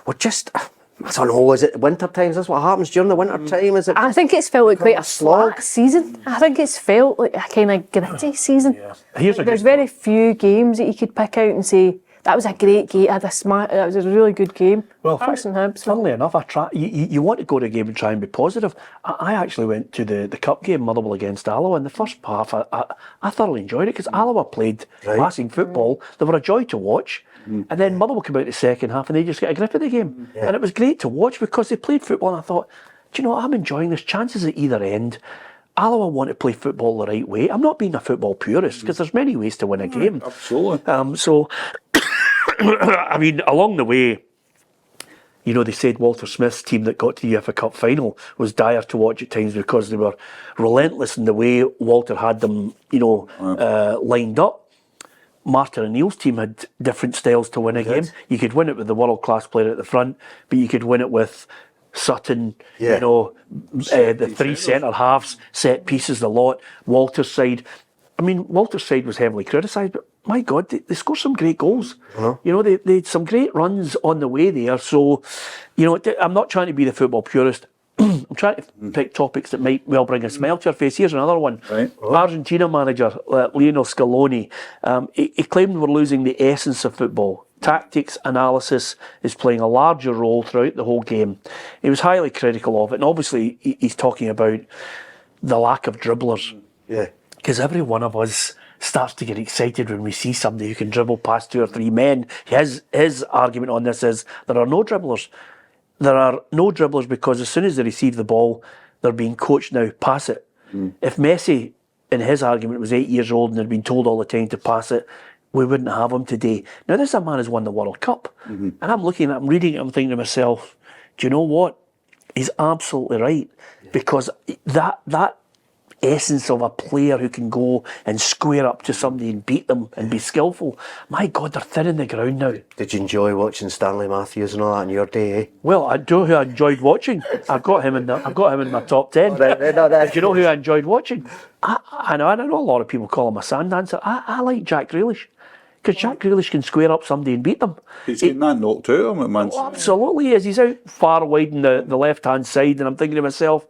Well, just I don't know. Is it winter times? That's what happens during the winter time. Is it? I think it's felt like quite a flat season. I think it's felt like a kind of gritty season. There's very few games that you could pick out and say that was a great game. That was a really good game. Well, Hearts and Hibs. funnily enough, you want to go to a game and try and be positive. I actually went to the cup game, Motherwell against Alloa, and the first half I thoroughly enjoyed it because Alloa played passing football. They were a joy to watch. And then Motherwell came out the second half and they just got a grip of the game. And it was great to watch because they played football and I thought, do you know what, I'm enjoying this. Chances at either end. Alloa want to play football the right way. I'm not being a football purist because there's many ways to win a game. Absolutely. So, I mean, along the way, you know, they said Walter Smith's team that got to the UEFA Cup final was dire to watch at times because they were relentless in the way Walter had them, you know, lined up. Martin O'Neill's team had different styles to win a game. You could win it with the world-class player at the front, but you could win it with Sutton, Yeah. you know, the three centre halves, set pieces, the lot, Walter's side. I mean, Walter's side was heavily criticised, but my God, they scored some great goals. You know, they had some great runs on the way there. So, you know, I'm not trying to be the football purist. I'm trying to pick topics that might well bring a smile to your face. Here's another one. Right. Argentina manager Lionel Scaloni, he claimed we're losing the essence of football. Tactics analysis is playing a larger role throughout the whole game. He was highly critical of it, and obviously he's talking about the lack of dribblers. Yeah. Because every one of us starts to get excited when we see somebody who can dribble past 2 or 3 men. His argument on this is there are no dribblers. There are no dribblers because as soon as they receive the ball, they're being coached now, pass it. If Messi, in his argument, was 8 years old and had been told all the time to pass it, we wouldn't have him today. Now, this is a man who's won the World Cup. And I'm looking at him, reading it, I'm thinking to myself, do you know what? He's absolutely right. Because that essence of a player who can go and square up to somebody and beat them and be skillful. My God, they're thin in the ground now. Did you enjoy watching Stanley Matthews and all that in your day, eh? Well, I do know who I enjoyed watching. I've got him in my top 10. Do you know who I enjoyed watching? I know a lot of people call him a sand dancer. I like Jack Grealish. Because Jack Grealish can square up somebody and beat them. He's getting that knocked out of him at Man City. Absolutely he is. He's out far wide on the left-hand side, and I'm thinking to myself,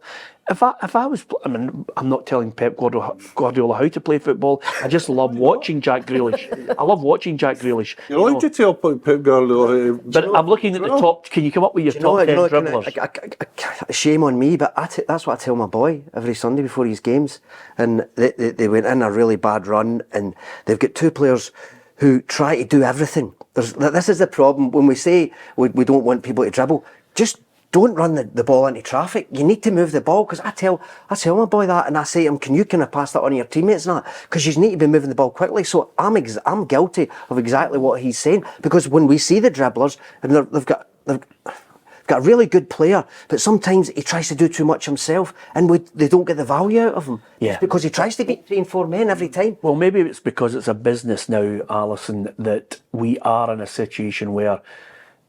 if I was, I mean, I'm not telling Pep Guardiola how to play football. I just love watching Jack Grealish. I love watching Jack Grealish. You're allowed to tell Pep Guardiola. But I'm looking at the top. Can you come up with your top 10 dribblers? Shame on me, but that's what I tell my boy every Sunday before his games. And they went in a really bad run, and they've got 2 players who try to do everything. This is the problem when we say we don't want people to dribble. Just don't run the ball into traffic. You need to move the ball, because I tell my boy that, and I say to him, can you kind of pass that on to your teammates and that? Because you need to be moving the ball quickly. So I'm guilty of exactly what he's saying, because when we see the dribblers, and they've got a really good player, but sometimes he tries to do too much himself, and they don't get the value out of him. Yeah. It's because he tries to beat 3 and 4 men every time. Well, maybe it's because it's a business now, Alison, that we are in a situation where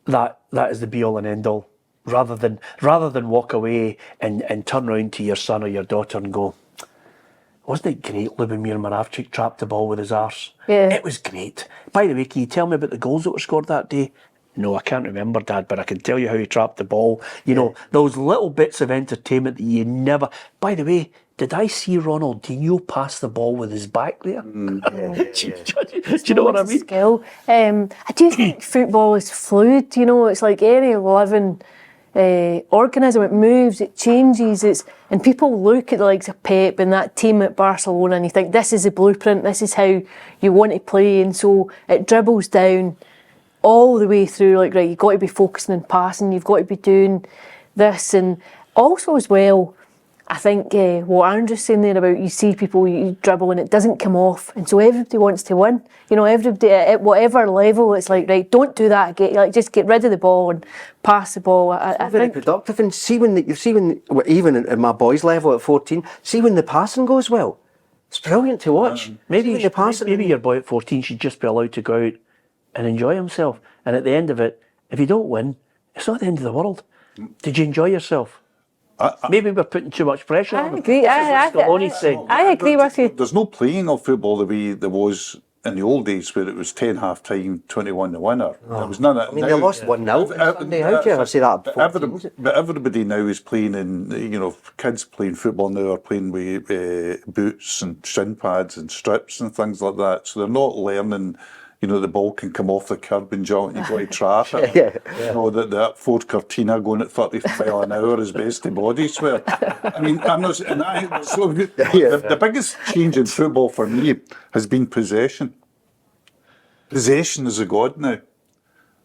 that is the be-all and end-all. Rather than walk away and turn around to your son or your daughter and go, wasn't it great Lubomir Moravcik trapped the ball with his arse? Yeah. It was great. By the way, can you tell me about the goals that were scored that day? No, I can't remember, Dad, but I can tell you how he trapped the ball. You know, those little bits of entertainment that you never... By the way, did I see Ronaldinho pass the ball with his back there? Do you know what I mean? Skill. I do think football is fluid, you know, it's like any living organism. It moves, it changes, and people look at the likes of Pep and that team at Barcelona and you think this is the blueprint, this is how you want to play, and so it dribbles down all the way through, like, right, you've got to be focusing and passing, you've got to be doing this. And also as well, I think what Andrew's saying there about you see people you dribble and it doesn't come off, and so everybody wants to win. You know, everybody at whatever level, it's like, right, don't do that again. Like, just get rid of the ball and pass the ball. I Very think productive, and even at my boys' level at 14, see when the passing goes well. It's brilliant to watch. Maybe your boy at 14 should just be allowed to go out and enjoy himself. And at the end of it, if you don't win, it's not the end of the world. Did you enjoy yourself? Maybe we're putting too much pressure on him. I agree. I agree with you. There's no playing of football the way there was in the old days, where it was 10 half time, 21 the winner. There was none of that. I mean, they lost 1-0 Sunday. How do you ever say that? But everybody now is playing in, you know, kids playing football now are playing with boots and shin pads and strips and things like that. So they're not learning, you know, the ball can come off the curb and jump and you've got to trap it. You know, that Ford Cortina going at 30 mile an hour is best to body swear. I mean, I'm not, and I, so the biggest change in football for me has been possession. Possession is a god now.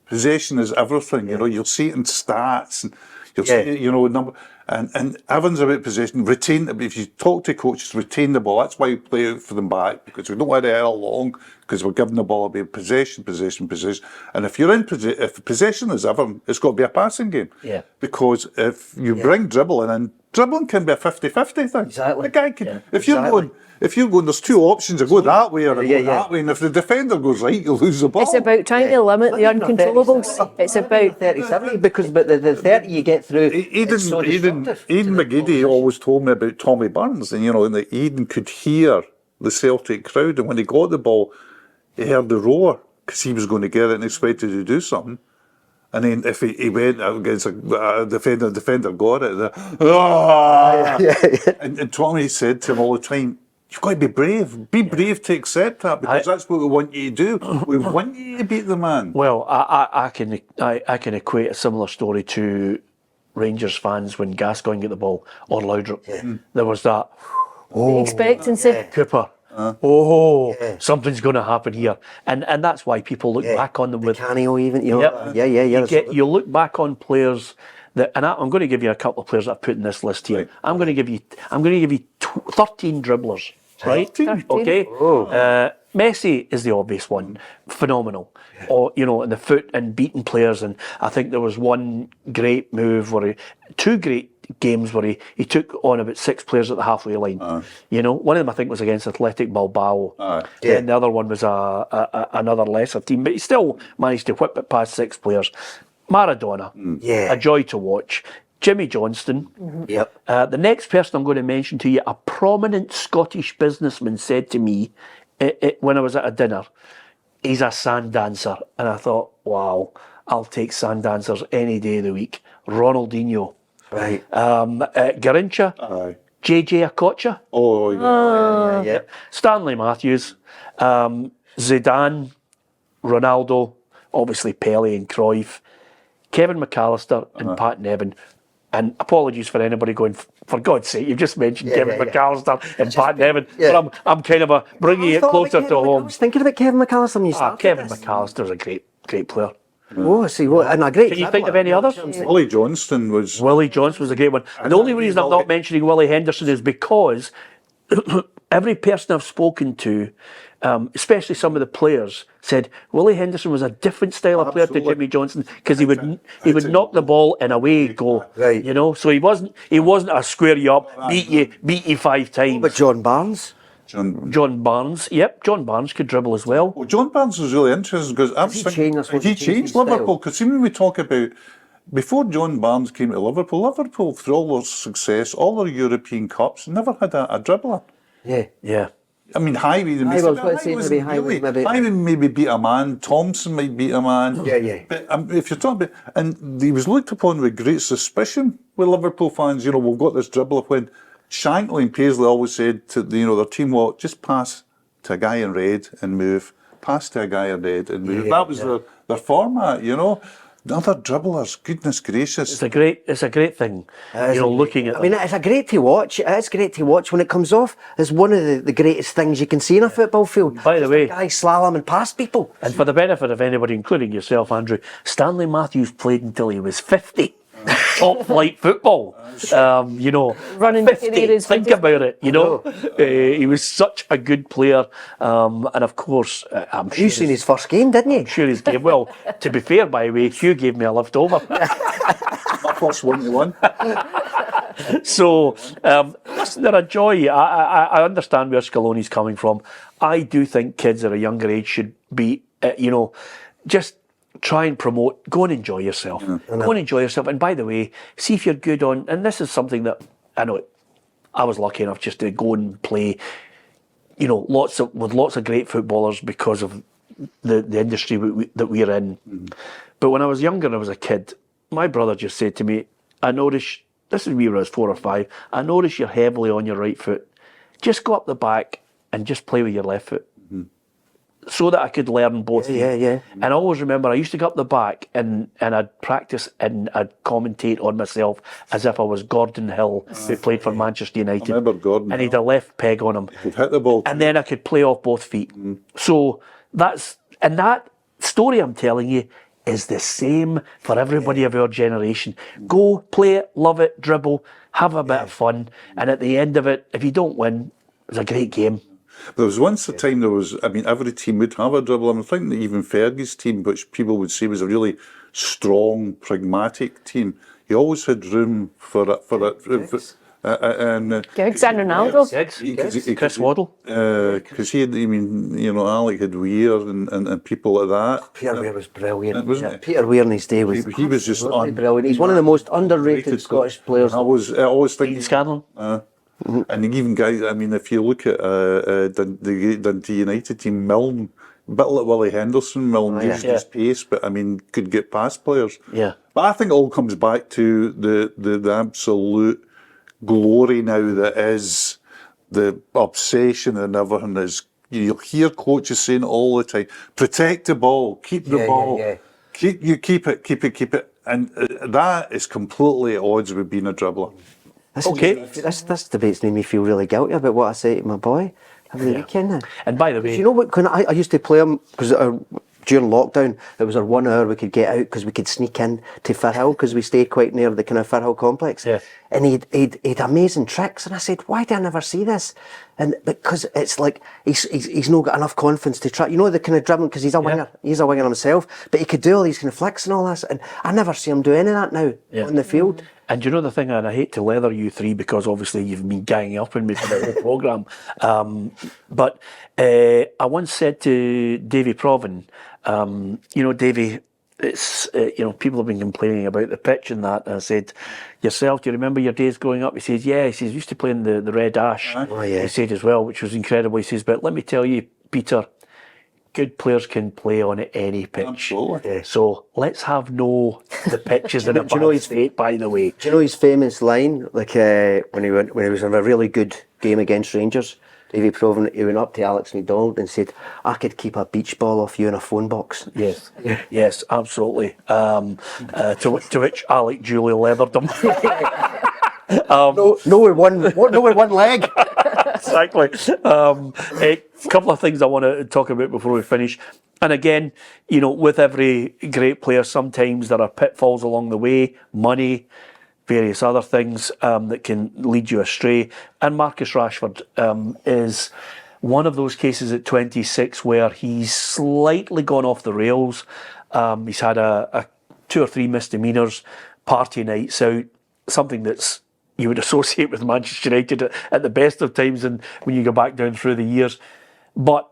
Possession is everything. You know, you'll see it in stats, and you'll see it, you know, number. And everyone's about possession. Retain. If you talk to coaches, retain the ball. That's why we play out for them back, because we don't want to hell long, because we're giving the ball away. Possession. And if you're in if possession is ever, it's got to be a passing game. Yeah. Because if you bring dribbling in, dribbling can be a 50-50 thing. Exactly. The guy can. If you're going, there's two options. I go that way or I go that way. And if the defender goes right, you'll lose the ball. It's about trying to limit the uncontrollables. It's about 30-70, because but the 30 you get get through. It's so Aidan disruptive to the McGeady opposition. always told me about Tommy Burns, and that Aidan could hear the Celtic crowd, and when he got the ball, he heard the roar because he was going to get it and expected to do something. And then if he went against a defender got it. And Tommy said to him all the time, "You've got to be brave. Be brave to accept that because that's what we want you to do. We want you to beat the man." Well, I can equate a similar story to Rangers fans when Gascoigne get the ball or Laudrup. There was that Expectancy. Cooper. Something's going to happen here, and that's why people look back on them with Canio even, you know. Yep. Yeah. You look back on players that, and I'm going to give you a couple of players that I've put in this list here. Right. I'm going to give you 13 dribblers, right? 13? Okay. Messi is the obvious one, phenomenal. Or in the foot and beating players, and I think there was one great move where two great games where he took on about 6 players at the halfway line. One of them I think was against Athletic Bilbao. Then the other one was another lesser team, but he still managed to whip it past 6 players. Maradona, a joy to watch. Jimmy Johnston. Yep. The next person I'm going to mention to you, a prominent Scottish businessman said to me when I was at a dinner, he's a sand dancer. And I thought, wow, I'll take sand dancers any day of the week. Ronaldinho. Right. Garincha. Aye. JJ Okocha. Oh, yeah. Stanley Matthews. Zidane. Ronaldo. Obviously Pele and Cruyff. Kevin McAllister and Pat Nevin. And apologies for anybody going, for God's sake, you've just mentioned Kevin McAllister and Pat Nevin. But I'm kind of bringing it closer to home. I was thinking about Kevin McAllister when you started Kevin this. McAllister's a great player. Oh, I see. What? And a great. Can you think of any others? Willie Johnston was. Willie Johnson was a great one. And the only reason I'm not mentioning Willie Henderson is because every person I've spoken to, especially some of the players, said Willie Henderson was a different style of player to Jimmy Johnson because he would knock the ball and away he'd go. Right. So he wasn't a square you up, beat you 5 times. But John Barnes. John Barnes, John Barnes could dribble as well. Well, John Barnes was really interesting because he changed Liverpool. Because see, when we talk about before John Barnes came to Liverpool through all their success, all their European cups, never had a dribbler. Yeah. I mean, Highway maybe beat a man. Thompson might beat a man. Yeah. But if you're talking about, and he was looked upon with great suspicion with Liverpool fans. We've got this dribbler when Shankly and Paisley always said to their team, well, just pass to a guy in red and move. Pass to a guy in red and move. That was their format, The other dribblers, goodness gracious. It's a great thing. Looking at them. I mean, it's great to watch. It's great to watch when it comes off. It's one of the greatest things you can see in a football field. By the way, a guy slaloming past people. And for the benefit of anybody, including yourself, Andrew, Stanley Matthews played until he was 50. Top flight football. Running 50. Think about it. He was such a good player, and of course, I'm sure. You seen his first game, didn't you? I'm sure his game. Well, to be fair, by the way, Hugh gave me a lift over. My first 1-1. So, listen, they're a joy. I understand where Scaloni's coming from. I do think kids at a younger age should be, just try and promote, go and enjoy yourself. Go and enjoy yourself. And by the way, see if you're good on, and this is something that I know I was lucky enough just to go and play, lots of great footballers because of the industry that we're in. But when I was younger and I was a kid, my brother just said to me, I notice, this is when I was 4 or 5, I notice you're heavily on your right foot. Just go up the back and just play with your left foot. So that I could learn both. Yeah. And I always remember I used to go up the back and I'd practice and I'd commentate on myself as if I was Gordon Hill, who played for Manchester United. I remember Gordon. And he'd a left peg on him. He'd hit the ball. And then I could play off both feet. So that story I'm telling you is the same for everybody of our generation. Go, play it, love it, dribble, have a bit of fun. And at the end of it, if you don't win, it's a great game. There was once a time every team would have a dribbler. I'm thinking that even Fergie's team, which people would say was a really strong, pragmatic team, he always had room for Giggs and Ronaldo. Giggs, Chris Waddle. Because he had, Alec had Weir and people like that. Peter Weir was brilliant. Wasn't he? Peter Weir in his day was He was just brilliant. He's one of the most underrated Scottish players. I always think Dean Scanlon. and even guys, if you look at the Dundee United team, Milne, a bit like Willie Henderson, Milne used his pace, but could get past players. Yeah. But I think it all comes back to the absolute glory now that is the obsession and everything is. You'll hear coaches saying all the time, protect the ball, keep the ball, keep it, and that is completely at odds with being a dribbler. This debate's made me feel really guilty about what I say to my boy every weekend now. And by the way, you know what? I used to play him because during lockdown it was our 1 hour we could get out because we could sneak in to Firhill because we stayed quite near the kind of Firhill complex. Yeah. And he'd amazing tricks, and I said, why did I never see this? And because it's like he's not got enough confidence to try. You know, the kind of dribbling, because he's a winger. He's a winger himself, but he could do all these kind of flicks and all this, and I never see him do any of that now on the field. And you know the thing, and I hate to leather you three because obviously you've been ganging up on me for the whole programme. But I once said to Davy Provan, Davy, it's people have been complaining about the pitch and that. And I said, yourself, do you remember your days growing up? He says, yeah. He says, used to play in the Red Ash. Oh, yeah. He said as well, which was incredible. He says, but let me tell you, Peter, good players can play on any pitch. Absolutely. So let's have the pitches in a bad state, by the way. Do you know his famous line? Like when he was in a really good game against Rangers, Davy Provan, he went up to Alex McDonald and said, I could keep a beach ball off you in a phone box. Yes, yes, absolutely. To which Alec duly leathered him. No with one leg. Exactly. A couple of things I want to talk about before we finish. And again, with every great player, sometimes there are pitfalls along the way, money, various other things that can lead you astray. And Marcus Rashford is one of those cases at 26 where he's slightly gone off the rails. He's had a 2 or 3 misdemeanours, party nights out, something that's you would associate with Manchester United at the best of times and when you go back down through the years. But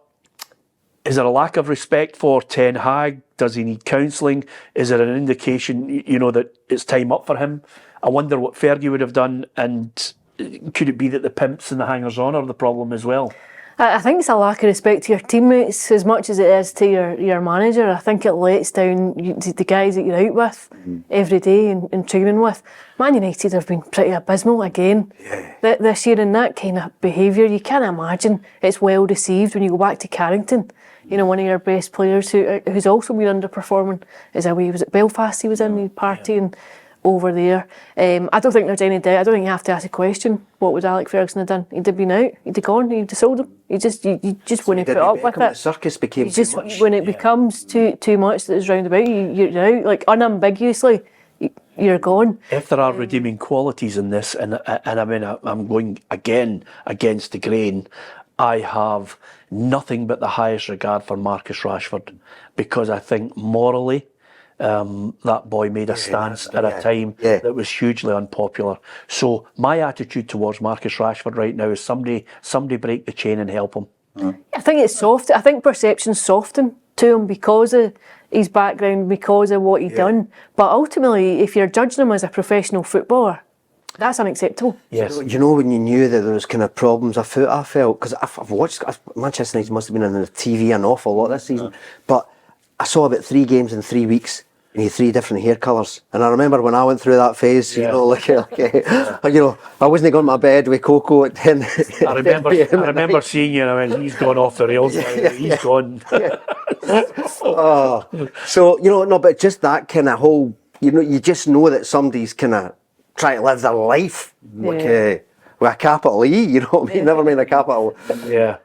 is there a lack of respect for Ten Hag? Does he need counselling? Is it an indication, that it's time up for him? I wonder what Fergie would have done, and could it be that the pimps and the hangers-on are the problem as well? I think it's a lack of respect to your teammates as much as it is to your manager. I think it lets down the guys that you're out with every day and training with. Man United have been pretty abysmal again this year in that kind of behaviour. You can't imagine it's well received when you go back to Carrington. One of your best players who's also been underperforming is away. Was it Belfast he was in partying over there? I don't think there's any doubt. I don't think you have to ask a question. What would Alec Ferguson have done? He'd have been out. He'd have gone. He'd have sold him. You just wouldn't put up with it. The circus became too much. When it becomes too much that is round about you're out. Like unambiguously, you're gone. If there are redeeming qualities in this, and I'm going again against the grain, I have nothing but the highest regard for Marcus Rashford, because I think morally, that boy made a stance at a time that was hugely unpopular. So my attitude towards Marcus Rashford right now is somebody break the chain and help him. I think it's soft. I think perceptions soften to him because of his background, because of what he'd done. But ultimately, if you're judging him as a professional footballer, that's unacceptable. Yes. When you knew that there was kind of problems I felt, because I've watched, Manchester United must have been on the TV an awful lot this season, but I saw about 3 games in 3 weeks. And he had 3 different hair colours, and I remember when I went through that phase, I wasn't going to my bed with Coco at 10. I remember seeing you, and I went, he's gone off the rails. He's gone. But just that kind of whole, you just know that somebody's kind of trying to live their life with a capital E, you know what I mean? Never mind a capital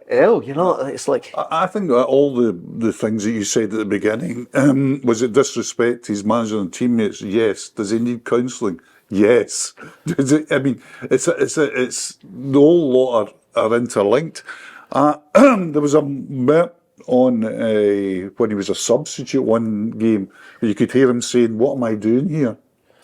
L, it's like... I think that all the things that you said at the beginning, was it disrespect to his manager and teammates? Yes. Does he need counselling? Yes. It's the whole lot are interlinked. There was a bit on when he was a substitute one game where you could hear him saying, what am I doing here?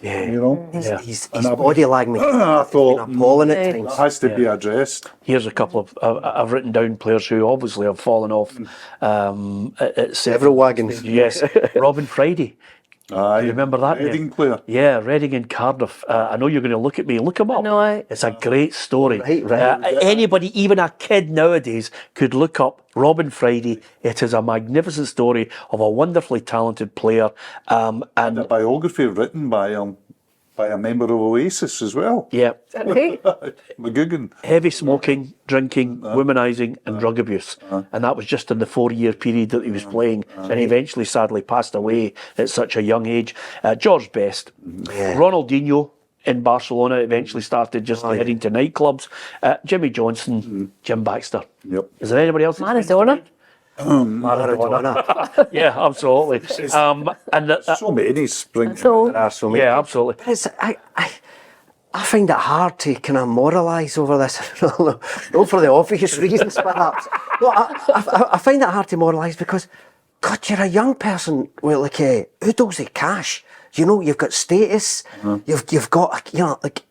Yeah. You know? His body language I thought appalling at times. it has to be addressed. Here's a couple of I've written down players who obviously have fallen off. At Several wagons. Yes, Robin Friday. Aye. Do you remember that name? Reading player. Yeah, Reading and Cardiff. I know you're going to look at me. Look him up. know, It's a great story. Right. Anybody, even a kid nowadays, could look up Robin Friday. It is a magnificent story of a wonderfully talented player. And A biography written by a member of Oasis as well. yeah, Right? McGugan. heavy smoking, drinking, womanising and drug abuse. And that was just in the 4-year period that he was playing. And he eventually sadly passed away at such a young age. George Best. Ronaldinho in Barcelona eventually started just heading to nightclubs. Jimmy Johnson, Jim Baxter. Yep. Is there anybody else? Maradona. Maradona. Yeah, absolutely. And So many spring. So, There are so many. yeah, absolutely. But I find it hard to kind of moralise over this. Not for the obvious reasons, perhaps. No, I find it hard to moralise because, God, you're a young person with like oodles of cash. You know, you've got status. You've got, you know, like.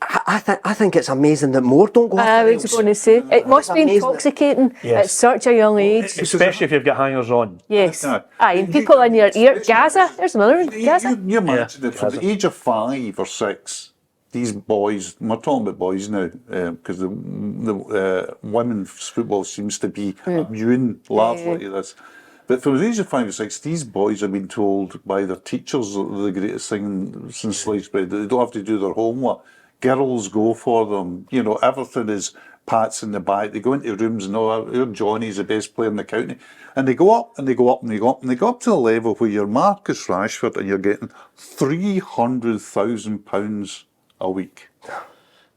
I think it's amazing that more don't go I after was rails. going to say, it must be amazing. intoxicating Yes. at such a young age. Especially if you've got hangers on. Yes. Yeah. Aye, and people in your ear. Gaza, there's another one. Gaza. You imagine that from the age of 5 or 6, these boys, we're talking about boys now, because the women's football seems to be immune largely to this. But from the age of 5 or 6, these boys have been told by their teachers that they're the greatest thing since sliced bread, that they don't have to do their homework. Girls go for them, you know, everything is pats in the back. They go into rooms and our Johnny's the best player in the county. And they go up and they go up and they go up and they go up to the level where you're Marcus Rashford and you're getting £300,000 a week.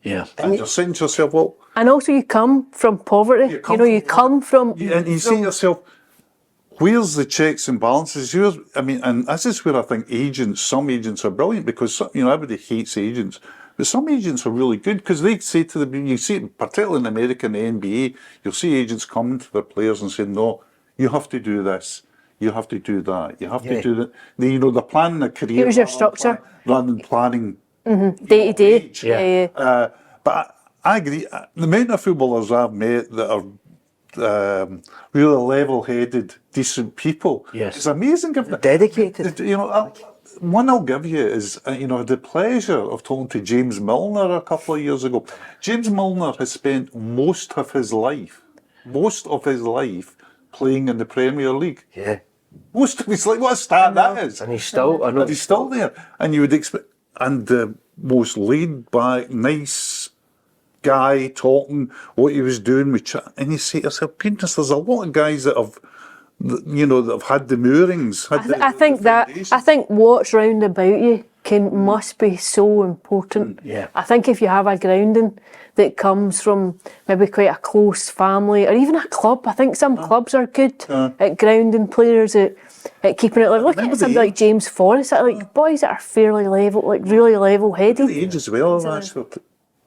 Yeah. And you're saying to yourself, well, And also, you come from poverty. You come from. and you say to yourself, where's the checks and balances? And this is where I think some agents are brilliant because, you know, everybody hates agents. But some agents are really good because they say to them, you see it particularly in America and the NBA, you'll see agents coming to their players and saying, no, you have to do this, you have to do that, you have to do that. They're planning a career. Here's your structure. Rather than planning Day to day. Yeah. but I agree. The amount of footballers I've met that are really level-headed, decent people. Yes. It's amazing. Dedicated. You know, one I'll give you is, you know, the pleasure of talking to James Milner a couple of years ago. James Milner has spent most of his life playing in the Premier League. Yeah. Most of his life. What a stat that is. And he's still, I know. And he's still there. And you would expect, and the most laid back, nice guy talking what he was doing with and you say to yourself, goodness, there's a lot of guys that have, you know, that have had the moorings. I think what's round about you must be so important. Yeah. I think if you have a grounding that comes from maybe quite a close family or even a club, I think some clubs are good at grounding players, at keeping it like, look at somebody like James Forrest, like boys that are fairly level, like really level-headed. The age as well, Rashford.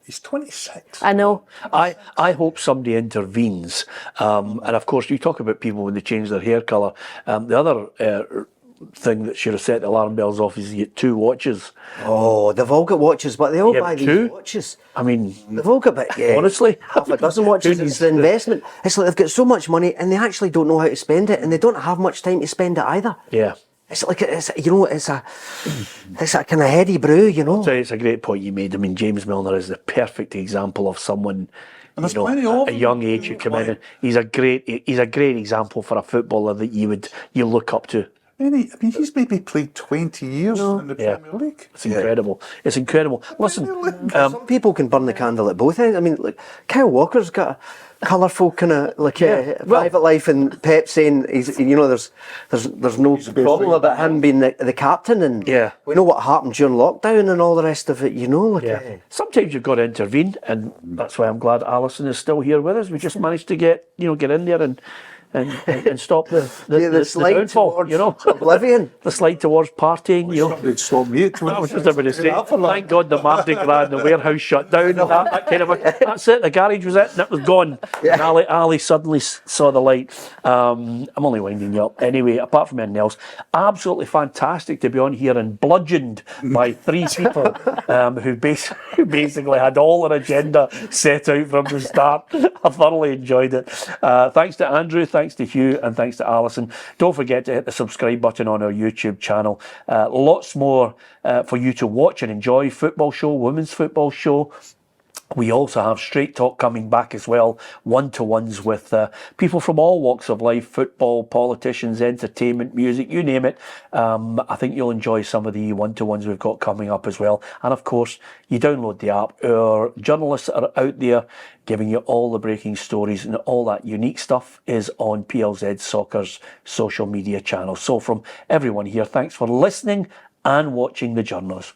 He's 26. I know. I hope somebody intervenes. And of course, you talk about people when they change their hair colour. The other thing that should have set the alarm bells off is you get 2 watches. Oh, they've all got watches, but they all Yeah, buy but these 2? watches. I mean, They've all got, but honestly, half a dozen watches. It's the investment. It's like they've got so much money and they actually don't know how to spend it, and they don't have much time to spend it either. yeah. It's like it's a kind of heady brew, you know. So it's a great point you made. I mean, James Milner is the perfect example of someone, And there's you know, plenty of at a them. young age who come in. And he's a great example for a footballer that you look up to. He's maybe played 20 years in the Yeah. Premier League. It's incredible. It's incredible. Listen, Some people can burn the candle at both ends. I mean, like Kyle Walker's got a colourful kind of like private life, and Pep saying he's, you know, there's no problem about him being the captain, and Yeah. we know what happened during lockdown and all the rest of it. You know, like sometimes you've got to intervene, and that's why I'm glad Alison is still here with us. We just managed to get in there and and stop the slide downfall, towards you know. oblivion. The slide towards partying, you know. They'd stop me at I was just about to say, thank God the Mardi Gras and the warehouse shut down and that kind of that's it, the garage was it and it was gone. And Ali suddenly saw the light. I'm only winding you up. Anyway, apart from anything else, absolutely fantastic to be on here and bludgeoned by three people who basically had all their agenda set out from the start. I thoroughly enjoyed it. Thanks to Andrew, thanks to Hugh, and thanks to Alison. Don't forget to hit the subscribe button on our YouTube channel. Lots more for you to watch and enjoy. Football show, women's football show. We also have Straight Talk coming back as well, one-to-ones with people from all walks of life, football, politicians, entertainment, music, you name it. I think you'll enjoy some of the one-to-ones we've got coming up as well. And of course, you download the app. Our journalists are out there giving you all the breaking stories, and all that unique stuff is on PLZ Soccer's social media channel. So from everyone here, thanks for listening and watching the Journos.